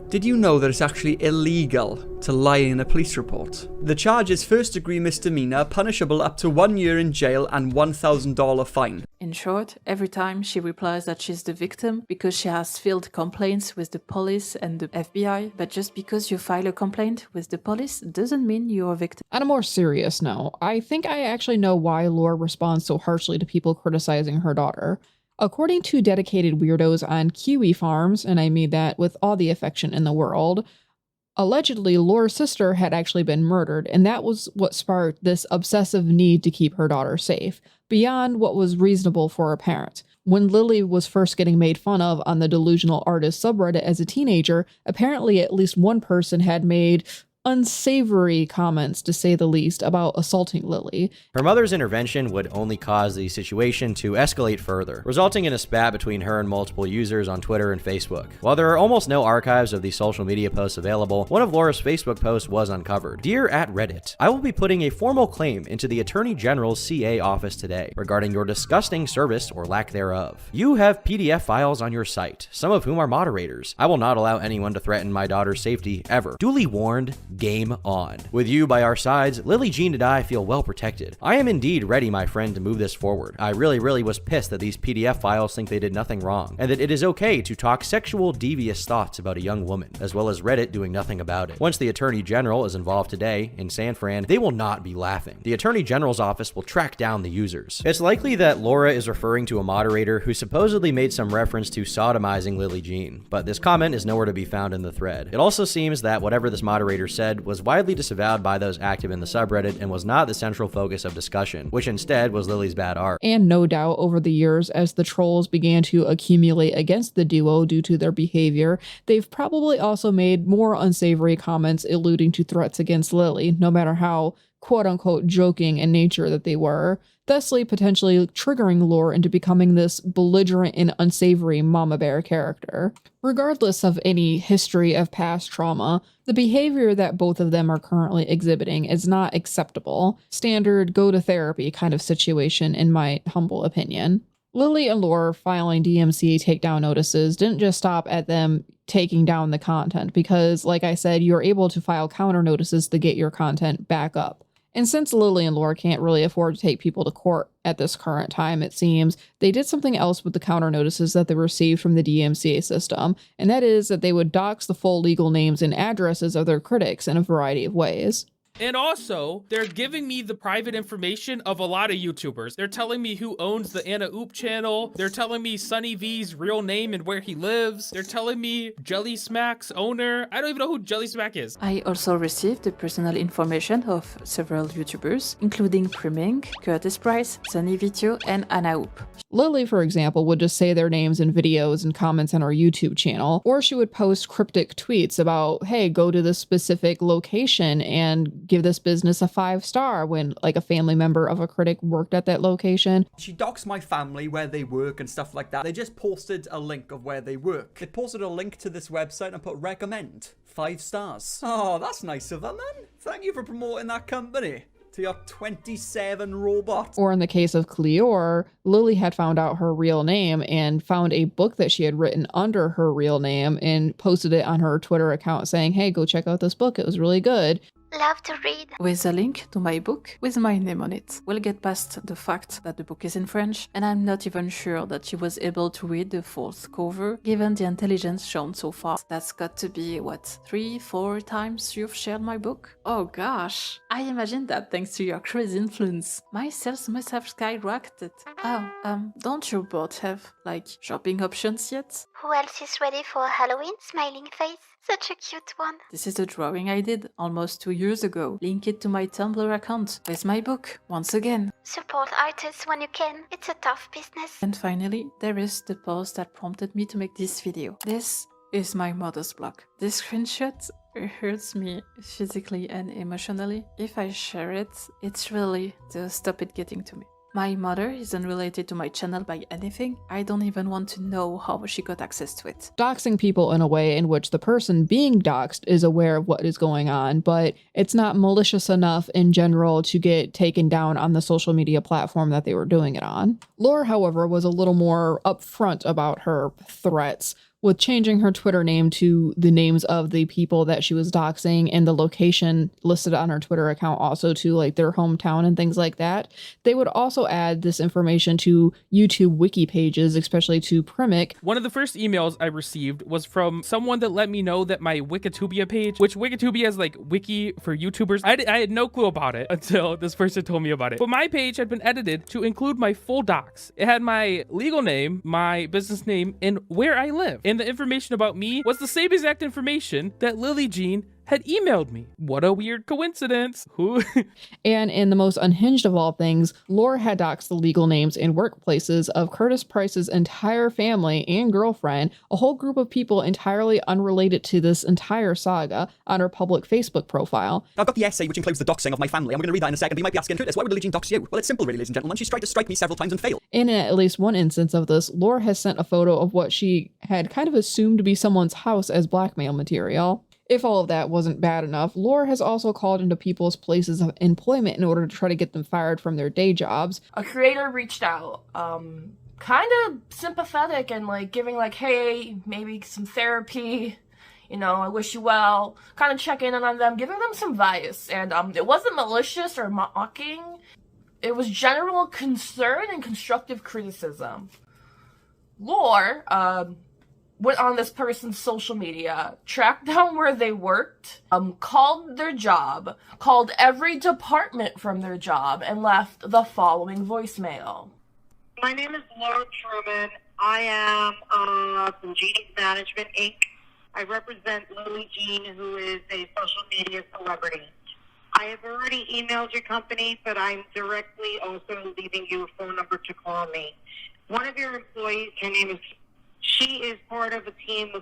Did you know that it's actually illegal to lie in a police report? The charge is first-degree misdemeanor, punishable up to 1 year in jail and $1,000 fine. In short, every time she replies that she's the victim because she has filed complaints with the police and the FBI, but just because you file a complaint with the police doesn't mean you're a victim. On a more serious note, I think I actually know why Lore responds so harshly to people criticizing her daughter. According to dedicated weirdos on Kiwi farms, and I mean that with all the affection in the world, allegedly Lore's sister had actually been murdered, and that was what sparked this obsessive need to keep her daughter safe, beyond what was reasonable for a parent. When Lillee was first getting made fun of on the Delusional Artist subreddit as a teenager, apparently at least one person had made unsavory comments, to say the least, about assaulting Lillee. Her mother's intervention would only cause the situation to escalate further, resulting in a spat between her and multiple users on Twitter and Facebook. While there are almost no archives of these social media posts available, one of Laura's Facebook posts was uncovered. Dear @Reddit, I will be putting a formal claim into the Attorney General's CA office today regarding your disgusting service or lack thereof. You have PDF files on your site, some of whom are moderators. I will not allow anyone to threaten my daughter's safety ever. Duly warned, game on. With you by our sides, Lillee Jean and I feel well protected. I am indeed ready, my friend, to move this forward. I really was pissed that these PDF files think they did nothing wrong, and that it is okay to talk sexual devious thoughts about a young woman, as well as Reddit doing nothing about it. Once the Attorney General is involved today in San Fran, they will not be laughing. The Attorney General's office will track down the users. It's likely that Laura is referring to a moderator who supposedly made some reference to sodomizing Lillee Jean, but this comment is nowhere to be found in the thread. It also seems that whatever this moderator said was widely disavowed by those active in the subreddit and was not the central focus of discussion, which instead was Lillee's bad art. And no doubt over the years, as the trolls began to accumulate against the duo due to their behavior, they've probably also made more unsavory comments alluding to threats against Lillee, no matter how quote-unquote joking in nature that they were, thusly potentially triggering Laura into becoming this belligerent and unsavory mama bear character. Regardless of any history of past trauma, the behavior that both of them are currently exhibiting is not acceptable. Standard go-to-therapy kind of situation, in my humble opinion. Lillee and Laura filing DMCA takedown notices didn't just stop at them taking down the content, because, like I said, you're able to file counter notices to get your content back up. And since Lillee and Laura can't really afford to take people to court at this current time, it seems, they did something else with the counter notices that they received from the DMCA system, and that is that they would dox the full legal names and addresses of their critics in a variety of ways. And also, they're giving me the private information of a lot of YouTubers. They're telling me who owns the Anna Oop channel. They're telling me Sunny V's real name and where he lives. They're telling me Jelly Smack's owner. I don't even know who Jelly Smack is. I also received the personal information of several YouTubers, including Priming, Curtis Price, Sunny Video, and Anna Oop. Lillee, for example, would just say their names in videos and comments on our YouTube channel, or she would post cryptic tweets about, hey, go to this specific location and give this business a 5-star when, like, a family member of a critic worked at that location. She doxed my family, where they work and stuff like that. They just posted a link of where they work. They posted a link to this website and put recommend 5 stars. Oh, that's nice of them, man. Thank you for promoting that company to your 27 robots. Or in the case of Cleor, Lillee had found out her real name and found a book that she had written under her real name and posted it on her Twitter account saying, hey, go check out this book. It was really good. Love to read. With a link to my book with my name on it. We'll get past the fact that the book is in French, and I'm not even sure that she was able to read the fourth cover, given the intelligence shown so far. That's got to be, what, 3-4 times you've shared my book? Oh gosh, I imagine that thanks to your crazy influence. My sales must have skyrocketed. Oh, don't you both have, like, shopping options yet? Who else is ready for Halloween? Smiling face. Such a cute one. This is a drawing I did almost 2 years ago. Link it to my Tumblr account with my book, once again. Support artists when you can. It's a tough business. And finally, there is the post that prompted me to make this video. This is my mother's blog. This screenshot hurts me physically and emotionally. If I share it, it's really to stop it getting to me. My mother isn't related to my channel by anything. I don't even want to know how she got access to it. Doxing people in a way in which the person being doxed is aware of what is going on, but it's not malicious enough in general to get taken down on the social media platform that they were doing it on. Laura, however, was a little more upfront about her threats, with changing her Twitter name to the names of the people that she was doxing and the location listed on her Twitter account also to, like, their hometown and things like that. They would also add this information to YouTube wiki pages, especially to Primic. One of the first emails I received was from someone that let me know that my Wikitubia page, which Wikitubia is like wiki for YouTubers. I had no clue about it until this person told me about it. But my page had been edited to include my full docs. It had my legal name, my business name, and where I live. And the information about me was the same exact information that Lillee Jean had emailed me. What a weird coincidence. Who? And in the most unhinged of all things, Laura had doxed the legal names and workplaces of Curtis Price's entire family and girlfriend, a whole group of people entirely unrelated to this entire saga, on her public Facebook profile. I've got the essay which includes the doxing of my family. I'm going to read that in a second, but you might be asking, Curtis, why would Lillee Jean dox you? Well, it's simple really, ladies and gentlemen. She's tried to strike me several times and failed. And in at least one instance of this, Laura has sent a photo of what she had kind of assumed to be someone's house as blackmail material. If all of that wasn't bad enough, Laura has also called into people's places of employment in order to try to get them fired from their day jobs. A creator reached out, kind of sympathetic and like giving like, hey, maybe some therapy, you know, I wish you well, kind of checking in on them, giving them some advice. And it wasn't malicious or mocking. It was general concern and constructive criticism. Laura, went on this person's social media, tracked down where they worked, called their job, called every department from their job, and left the following voicemail. My name is Laura Truman. I am from Genie's Management, Inc. I represent Lillee Jean, who is a social media celebrity. I have already emailed your company, but I'm directly also leaving you a phone number to call me. One of your employees, her name is she is part of a team of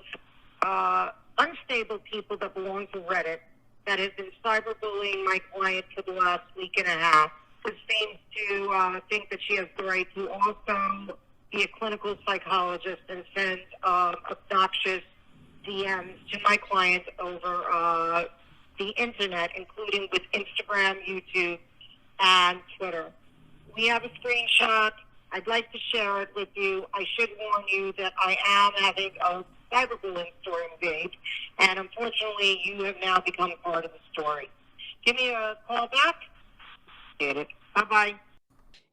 unstable people that belong to Reddit that has been cyberbullying my client for the last week and a half. Who seems to think that she has the right to also be a clinical psychologist and send obnoxious DMs to my client over the internet, including with Instagram, YouTube, and Twitter. We have a screenshot. I'd like to share it with you. I should warn you that I am having a cyberbullying story engaged, and unfortunately, you have now become part of the story. Give me a call back. Get it. Bye-bye.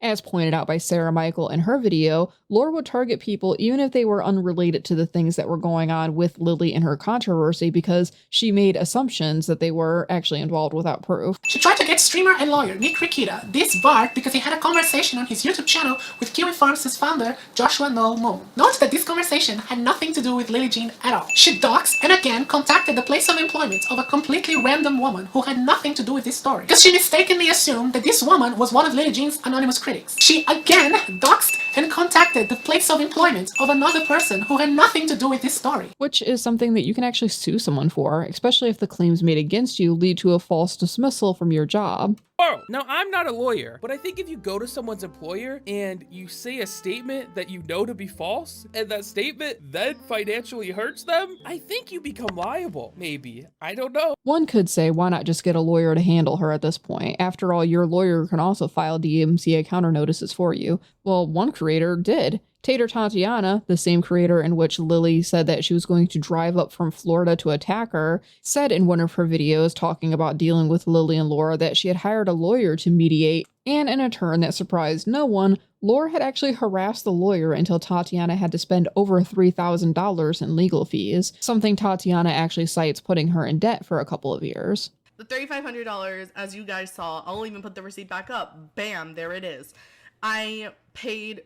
As pointed out by Sarah Michael in her video, Laura would target people even if they were unrelated to the things that were going on with Lillee and her controversy because she made assumptions that they were actually involved without proof. She tried to get streamer and lawyer Nick Rikita this barred because he had a conversation on his YouTube channel with Kiwi Farms' founder, Joshua Noel Moon. Note that this conversation had nothing to do with Lillee Jean at all. She doxed and again contacted the place of employment of a completely random woman who had nothing to do with this story because she mistakenly assumed that this woman was one of Lillee Jean's anonymous critics. She again doxed and contacted the place of employment of another person who had nothing to do with this story. Which is something that you can actually sue someone for, especially if the claims made against you lead to a false dismissal from your job. Oh, now I'm not a lawyer, but I think if you go to someone's employer and you say a statement that you know to be false, and that statement then financially hurts them, I think you become liable. Maybe. I don't know. One could say, why not just get a lawyer to handle her at this point? After all, your lawyer can also file DMCA counter notices for you. Well, one creator did. Tater Tatiana, the same creator in which Lillee said that she was going to drive up from Florida to attack her, said in one of her videos talking about dealing with Lillee and Laura that she had hired a lawyer to mediate, and in a turn that surprised no one, Laura had actually harassed the lawyer until Tatiana had to spend over $3,000 in legal fees, something Tatiana actually cites putting her in debt for a couple of years. The $3,500, as you guys saw, I'll even put the receipt back up. Bam, there it is. I paid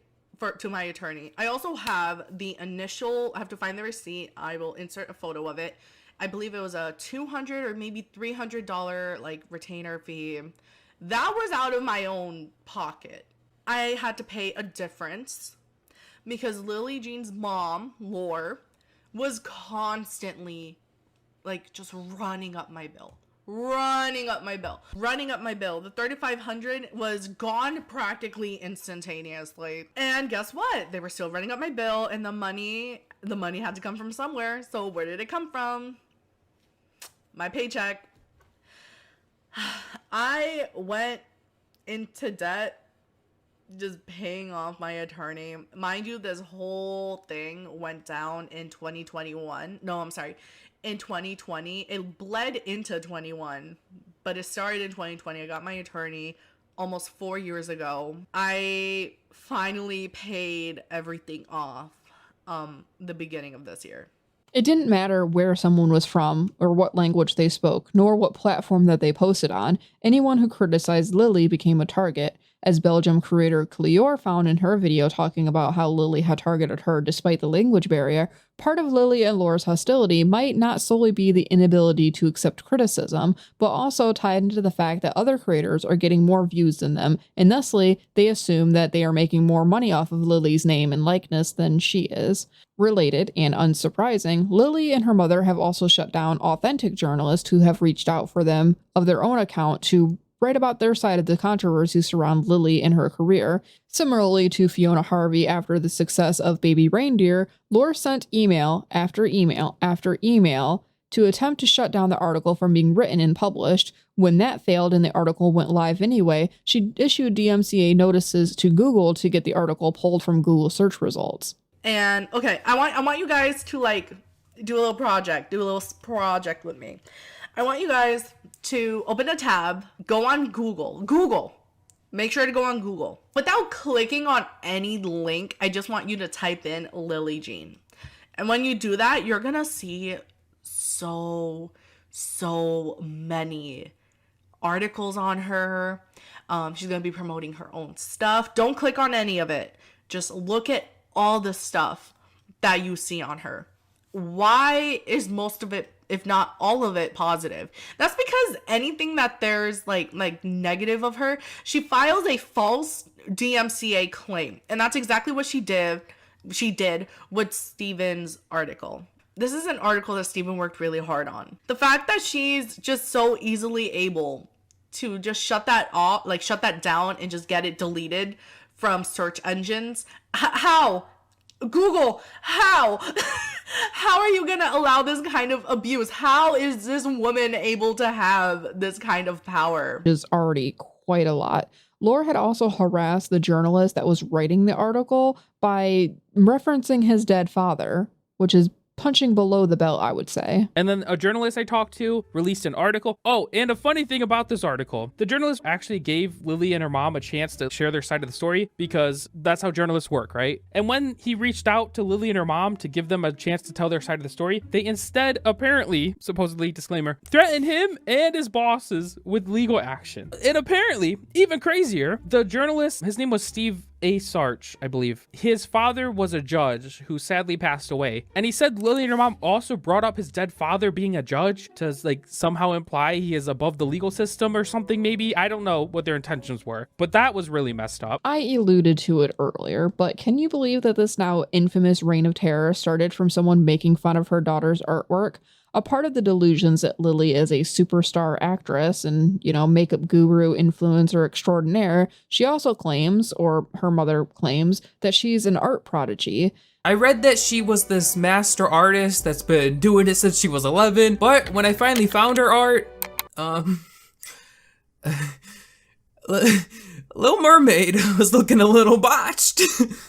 to my attorney. I also have the initial, I have to find the receipt. I will insert a photo of it. I believe it was a $200 or maybe $300 like retainer fee. That was out of my own pocket. I had to pay a difference because Lillee Jean's mom, Laura, was constantly like just running up my bill. The $3,500 was gone practically instantaneously. And guess what? They were still running up my bill, and the money had to come from somewhere. So where did it come from? My paycheck. I went into debt just paying off my attorney. Mind you, this whole thing went down in 2021. No, I'm sorry. In 2020, it bled into 21, but it started in 2020. I got my attorney almost 4 years ago. I finally paid everything off the beginning of this year. It didn't matter where someone was from or what language they spoke, nor what platform that they posted on. Anyone who criticized Lillee became a target. As Belgium creator Cleor found in her video talking about how Lillee had targeted her despite the language barrier, part of Lillee and Laura's hostility might not solely be the inability to accept criticism, but also tied into the fact that other creators are getting more views than them, and thusly, they assume that they are making more money off of Lillee's name and likeness than she is. Related, and unsurprising, Lillee and her mother have also shut down authentic journalists who have reached out for them of their own account to write about their side of the controversy surrounding Lillee and her career. Similarly to Fiona Harvey after the success of Baby Reindeer, Laura sent email after email after email to attempt to shut down the article from being written and published. When that failed and the article went live anyway, she issued DMCA notices to Google to get the article pulled from Google search results. And okay, I want you guys to like do a little project with me. I want you guys to open a tab, go on Google. Make sure to go on Google. Without clicking on any link, I just want you to type in Lillee Jean. And when you do that, you're gonna see so many articles on her. She's gonna be promoting her own stuff. Don't click on any of it. Just look at all the stuff that you see on her. Why is most of it, if not all of it, positive? That's because anything that there's like negative of her, she files a false DMCA claim. And that's exactly what she did with Steven's article. This is an article that Steven worked really hard on. The fact that she's just so easily able to just shut that down and just get it deleted from search engines. How? Google, how? How are you gonna allow this kind of abuse? How is this woman able to have this kind of power? Is already quite a lot. Laura had also harassed the journalist that was writing the article by referencing his dead father, which is punching below the belt, I would say. And then a journalist I talked to released an article. Oh, and a funny thing about this article, the journalist actually gave Lillee and her mom a chance to share their side of the story because that's how journalists work, right? And when he reached out to Lillee and her mom to give them a chance to tell their side of the story, they instead apparently, supposedly, disclaimer, threatened him and his bosses with legal action. And apparently, even crazier, the journalist, his name was Steve A. Sarch, I believe. His father was a judge who sadly passed away. And he said Lillee and her mom also brought up his dead father being a judge to like somehow imply he is above the legal system or something maybe. I don't know what their intentions were, but that was really messed up. I alluded to it earlier, but can you believe that this now infamous reign of terror started from someone making fun of her daughter's artwork? A part of the delusions that Lillee is a superstar actress and, makeup guru, influencer extraordinaire, she also claims, or her mother claims, that she's an art prodigy. I read that she was this master artist that's been doing it since she was 11, but when I finally found her art, Little Mermaid was looking a little botched.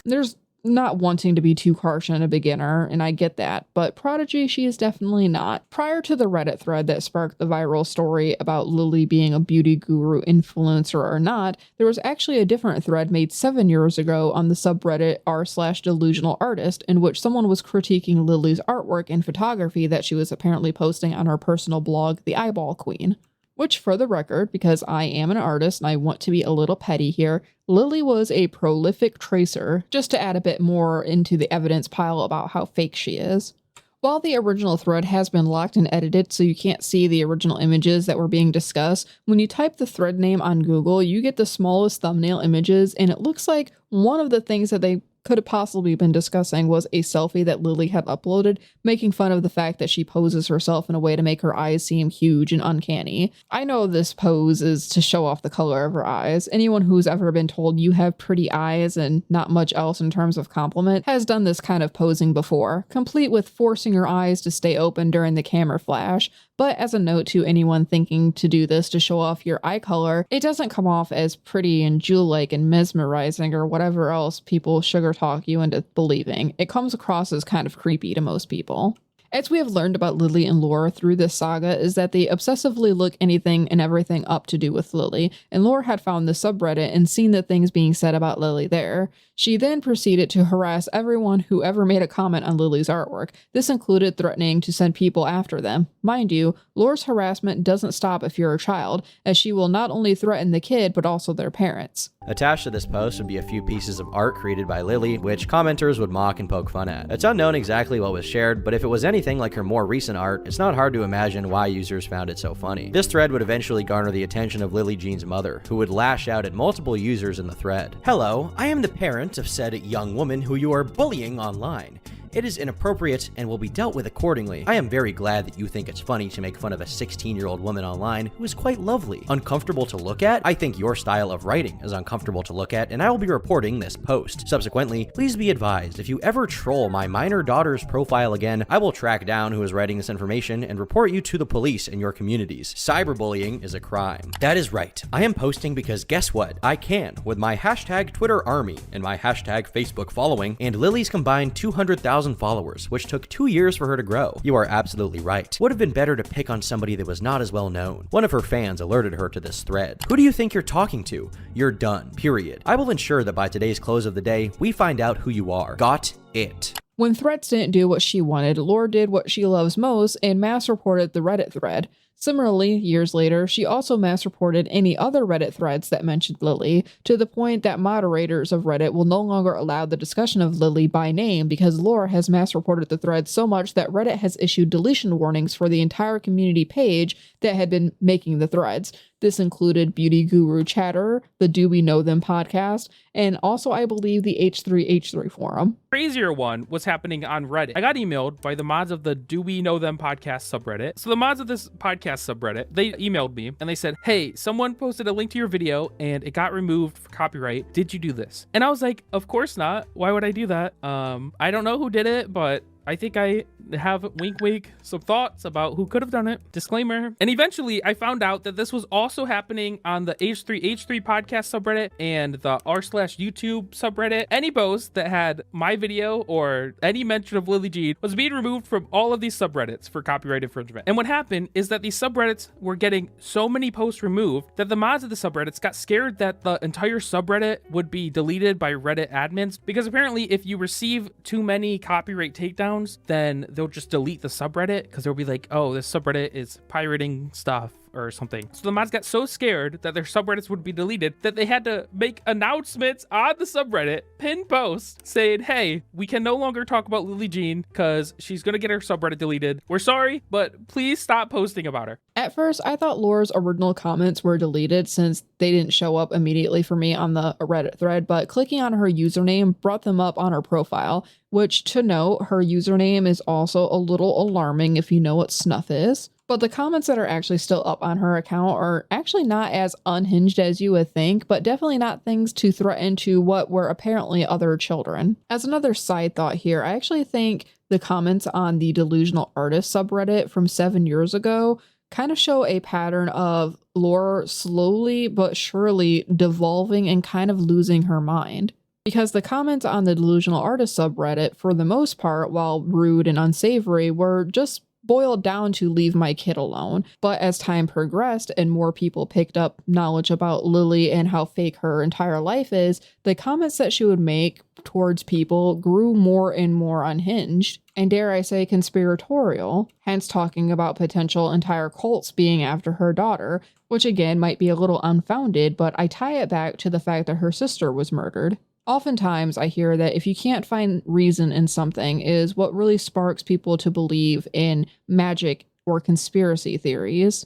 There's not wanting to be too harsh on a beginner, and I get that, but prodigy she is definitely not. Prior to the Reddit thread that sparked the viral story about Lillee being a beauty guru, influencer or not, there was actually a different thread made 7 years ago on the subreddit r/delusional artist in which someone was critiquing Lillee's artwork and photography that she was apparently posting on her personal blog, The Eyeball Queen. Which, for the record, because I am an artist and I want to be a little petty here, Lillee was a prolific tracer, just to add a bit more into the evidence pile about how fake she is. While the original thread has been locked and edited so you can't see the original images that were being discussed, when you type the thread name on Google, you get the smallest thumbnail images, and it looks like one of the things that they could have possibly been discussing was a selfie that Lillee had uploaded, making fun of the fact that she poses herself in a way to make her eyes seem huge and uncanny. I know this pose is to show off the color of her eyes. Anyone who's ever been told you have pretty eyes and not much else in terms of compliment has done this kind of posing before, complete with forcing your eyes to stay open during the camera flash. But as a note to anyone thinking to do this to show off your eye color, it doesn't come off as pretty and jewel-like and mesmerizing or whatever else people sugar talk you into believing. It comes across as kind of creepy to most people. As we have learned about Lillee and Laura through this saga is that they obsessively look anything and everything up to do with Lillee, and Laura had found the subreddit and seen the things being said about Lillee there. She then proceeded to harass everyone who ever made a comment on Lillee's artwork. This included threatening to send people after them. Mind you, Laura's harassment doesn't stop if you're a child, as she will not only threaten the kid but also their parents. Attached to this post would be a few pieces of art created by Lillee, which commenters would mock and poke fun at. It's unknown exactly what was shared, but if it was anything like her more recent art, it's not hard to imagine why users found it so funny. This thread would eventually garner the attention of Lillee Jean's mother, who would lash out at multiple users in the thread. "Hello, I am the parent of said young woman who you are bullying online. It is inappropriate and will be dealt with accordingly. I am very glad that you think it's funny to make fun of a 16-year-old woman online who is quite lovely. Uncomfortable to look at? I think your style of writing is uncomfortable to look at, and I will be reporting this post. Subsequently, please be advised, if you ever troll my minor daughter's profile again, I will track down who is writing this information and report you to the police in your communities. Cyberbullying is a crime." That is right. I am posting because guess what? I can, with my hashtag Twitter army and my hashtag Facebook following, and Lillee's combined 200,000 followers, which took 2 years for her to grow. You are absolutely right. Would have been better to pick on somebody that was not as well known. One of her fans alerted her to this thread. Who do you think you're talking to? You're done. Period. I will ensure that by today's close of the day, we find out who you are. Got it. When Threads didn't do what she wanted, Lore did what she loves most and mass reported the Reddit thread. Similarly, years later, she also mass reported any other Reddit threads that mentioned Lillee, to the point that moderators of Reddit will no longer allow the discussion of Lillee by name because Lore has mass reported the thread so much that Reddit has issued deletion warnings for the entire community page that had been making the threads. This included Beauty Guru Chatter, the Do We Know Them podcast, and also I believe the H3H3 forum. Crazier one was happening on Reddit. I got emailed by the mods of the Do We Know Them podcast subreddit. So the mods of this podcast subreddit, they emailed me and they said, "Hey, someone posted a link to your video and it got removed for copyright. Did you do this?" And I was like, of course not. Why would I do that? I don't know who did it, but I think I have, wink wink, some thoughts about who could have done it. Disclaimer. And eventually I found out that this was also happening on the H3H3 podcast subreddit and the r/YouTube subreddit. Any post that had my video or any mention of Lillee Jean was being removed from all of these subreddits for copyright infringement. And what happened is that these subreddits were getting so many posts removed that the mods of the subreddits got scared that the entire subreddit would be deleted by Reddit admins, because apparently if you receive too many copyright takedowns, then they'll just delete the subreddit because they'll be like, oh, this subreddit is pirating stuff or something. So the mods got so scared that their subreddits would be deleted that they had to make announcements on the subreddit, pin posts saying, hey, we can no longer talk about Lillee Jean because she's gonna get her subreddit deleted. We're sorry, but please stop posting about her. At first, I thought Lore's original comments were deleted since they didn't show up immediately for me on the Reddit thread, but clicking on her username brought them up on her profile, which, to note, her username is also a little alarming if you know what snuff is. But the comments that are actually still up on her account are actually not as unhinged as you would think, but definitely not things to threaten to what were apparently other children. As another side thought here, I actually think the comments on the Delusional Artist subreddit from 7 years ago kind of show a pattern of Lore slowly but surely devolving and kind of losing her mind. Because the comments on the Delusional Artist subreddit, for the most part, while rude and unsavory, were just boiled down to leave my kid alone. But as time progressed and more people picked up knowledge about Lillee and how fake her entire life is, the comments that she would make towards people grew more and more unhinged, and dare I say conspiratorial, hence talking about potential entire cults being after her daughter, which again might be a little unfounded, but I tie it back to the fact that her sister was murdered. Oftentimes, I hear that if you can't find reason in something is what really sparks people to believe in magic or conspiracy theories.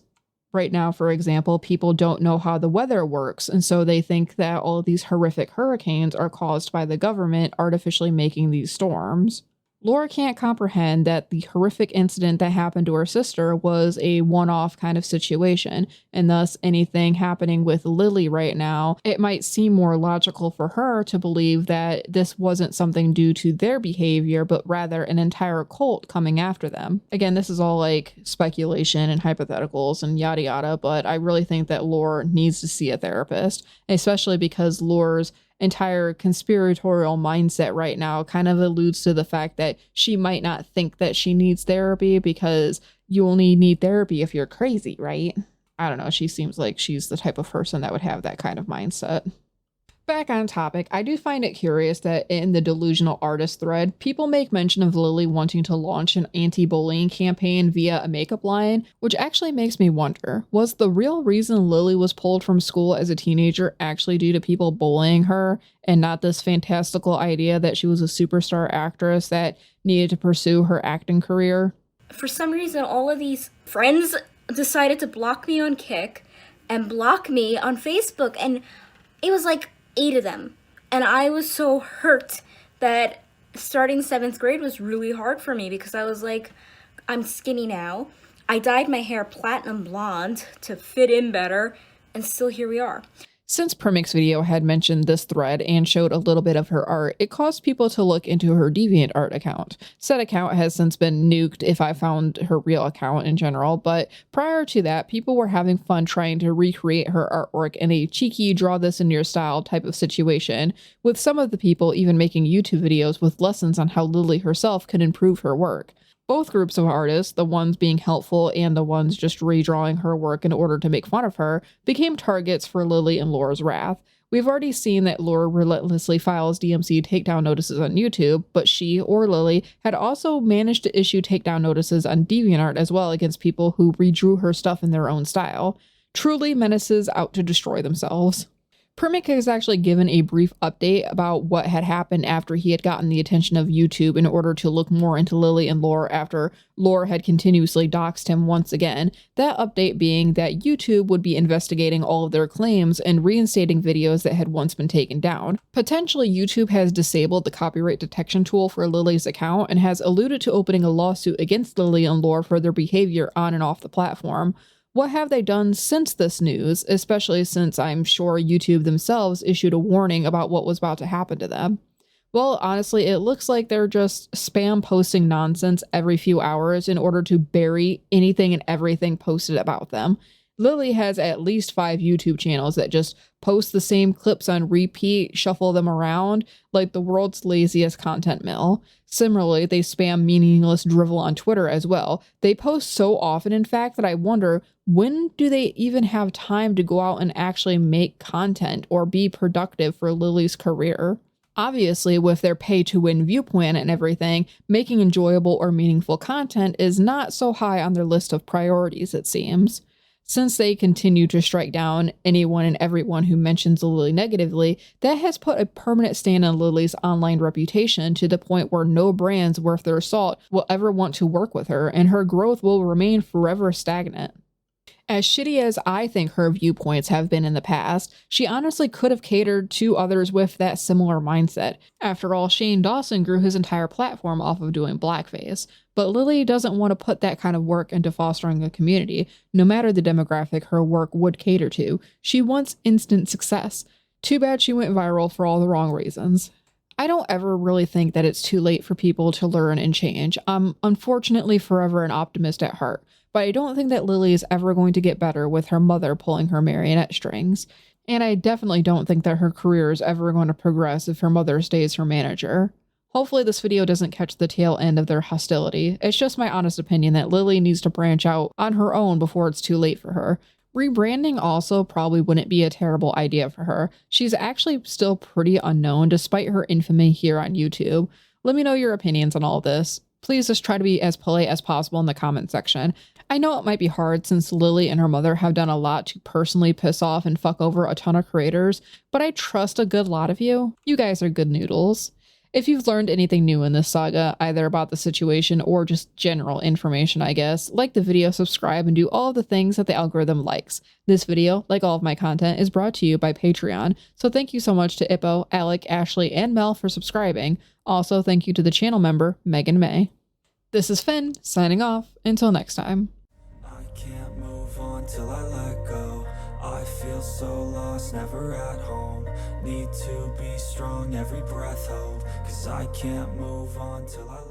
Right now, for example, people don't know how the weather works, and so they think that all of these horrific hurricanes are caused by the government artificially making these storms. Laura can't comprehend that the horrific incident that happened to her sister was a one-off kind of situation, and thus anything happening with Lillee right now, it might seem more logical for her to believe that this wasn't something due to their behavior, but rather an entire cult coming after them. Again, this is all like speculation and hypotheticals and yada yada, but I really think that Laura needs to see a therapist, especially because Laura's entire conspiratorial mindset right now kind of alludes to the fact that she might not think that she needs therapy because you only need therapy if you're crazy, right? I don't know. She seems like she's the type of person that would have that kind of mindset. Back on topic, I do find it curious that in the delusional artist thread, people make mention of Lillee wanting to launch an anti-bullying campaign via a makeup line, which actually makes me wonder, was the real reason Lillee was pulled from school as a teenager actually due to people bullying her, and not this fantastical idea that she was a superstar actress that needed to pursue her acting career? For some reason, all of these friends decided to block me on Kik and block me on Facebook, and it was like 8 of them. And I was so hurt that starting 7th grade was really hard for me because I was like, I'm skinny now. I dyed my hair platinum blonde to fit in better, and still here we are. Since Primic's video had mentioned this thread and showed a little bit of her art, it caused people to look into her DeviantArt account. Said account has since been nuked if I found her real account in general, but prior to that, people were having fun trying to recreate her artwork in a cheeky draw this in your style type of situation, with some of the people even making YouTube videos with lessons on how Lillee herself could improve her work. Both groups of artists, the ones being helpful and the ones just redrawing her work in order to make fun of her, became targets for Lillee and Laura's wrath. We've already seen that Laura relentlessly files DMCA takedown notices on YouTube, but she, or Lillee, had also managed to issue takedown notices on DeviantArt as well against people who redrew her stuff in their own style. Truly menaces out to destroy themselves. Primic has actually given a brief update about what had happened after he had gotten the attention of YouTube in order to look more into Lillee and Laura after Laura had continuously doxed him once again. That update being that YouTube would be investigating all of their claims and reinstating videos that had once been taken down. Potentially, YouTube has disabled the copyright detection tool for Lillee's account and has alluded to opening a lawsuit against Lillee and Laura for their behavior on and off the platform. What have they done since this news, especially since I'm sure YouTube themselves issued a warning about what was about to happen to them? Well, honestly, it looks like they're just spam posting nonsense every few hours in order to bury anything and everything posted about them. Lillee has at least 5 YouTube channels that just post the same clips on repeat, shuffle them around, like the world's laziest content mill. Similarly, they spam meaningless drivel on Twitter as well. They post so often, in fact, that I wonder, when do they even have time to go out and actually make content or be productive for Lillee's career? Obviously, with their pay-to-win viewpoint and everything, making enjoyable or meaningful content is not so high on their list of priorities, it seems. Since they continue to strike down anyone and everyone who mentions Lillee negatively, that has put a permanent stain on Lillee's online reputation to the point where no brands worth their salt will ever want to work with her, and her growth will remain forever stagnant. As shitty as I think her viewpoints have been in the past, she honestly could have catered to others with that similar mindset. After all, Shane Dawson grew his entire platform off of doing blackface, but Lillee doesn't want to put that kind of work into fostering a community, no matter the demographic her work would cater to. She wants instant success. Too bad she went viral for all the wrong reasons. I don't ever really think that it's too late for people to learn and change. I'm unfortunately forever an optimist at heart, but I don't think that Lillee is ever going to get better with her mother pulling her marionette strings. And I definitely don't think that her career is ever going to progress if her mother stays her manager. Hopefully this video doesn't catch the tail end of their hostility. It's just my honest opinion that Lillee needs to branch out on her own before it's too late for her. Rebranding also probably wouldn't be a terrible idea for her. She's actually still pretty unknown despite her infamy here on YouTube. Let me know your opinions on all this. Please just try to be as polite as possible in the comment section. I know it might be hard since Lillee and her mother have done a lot to personally piss off and fuck over a ton of creators, but I trust a good lot of you. You guys are good noodles. If you've learned anything new in this saga, either about the situation or just general information, I guess, like the video, subscribe, and do all of the things that the algorithm likes. This video, like all of my content, is brought to you by Patreon, so thank you so much to Ippo, Alec, Ashley, and Mel for subscribing. Also, thank you to the channel member, Megan May. This is Finn, signing off. Until next time. I can't move on till I let go. I feel so lost, never at home. Need to be strong, every breath hold. 'Cause I can't move on till I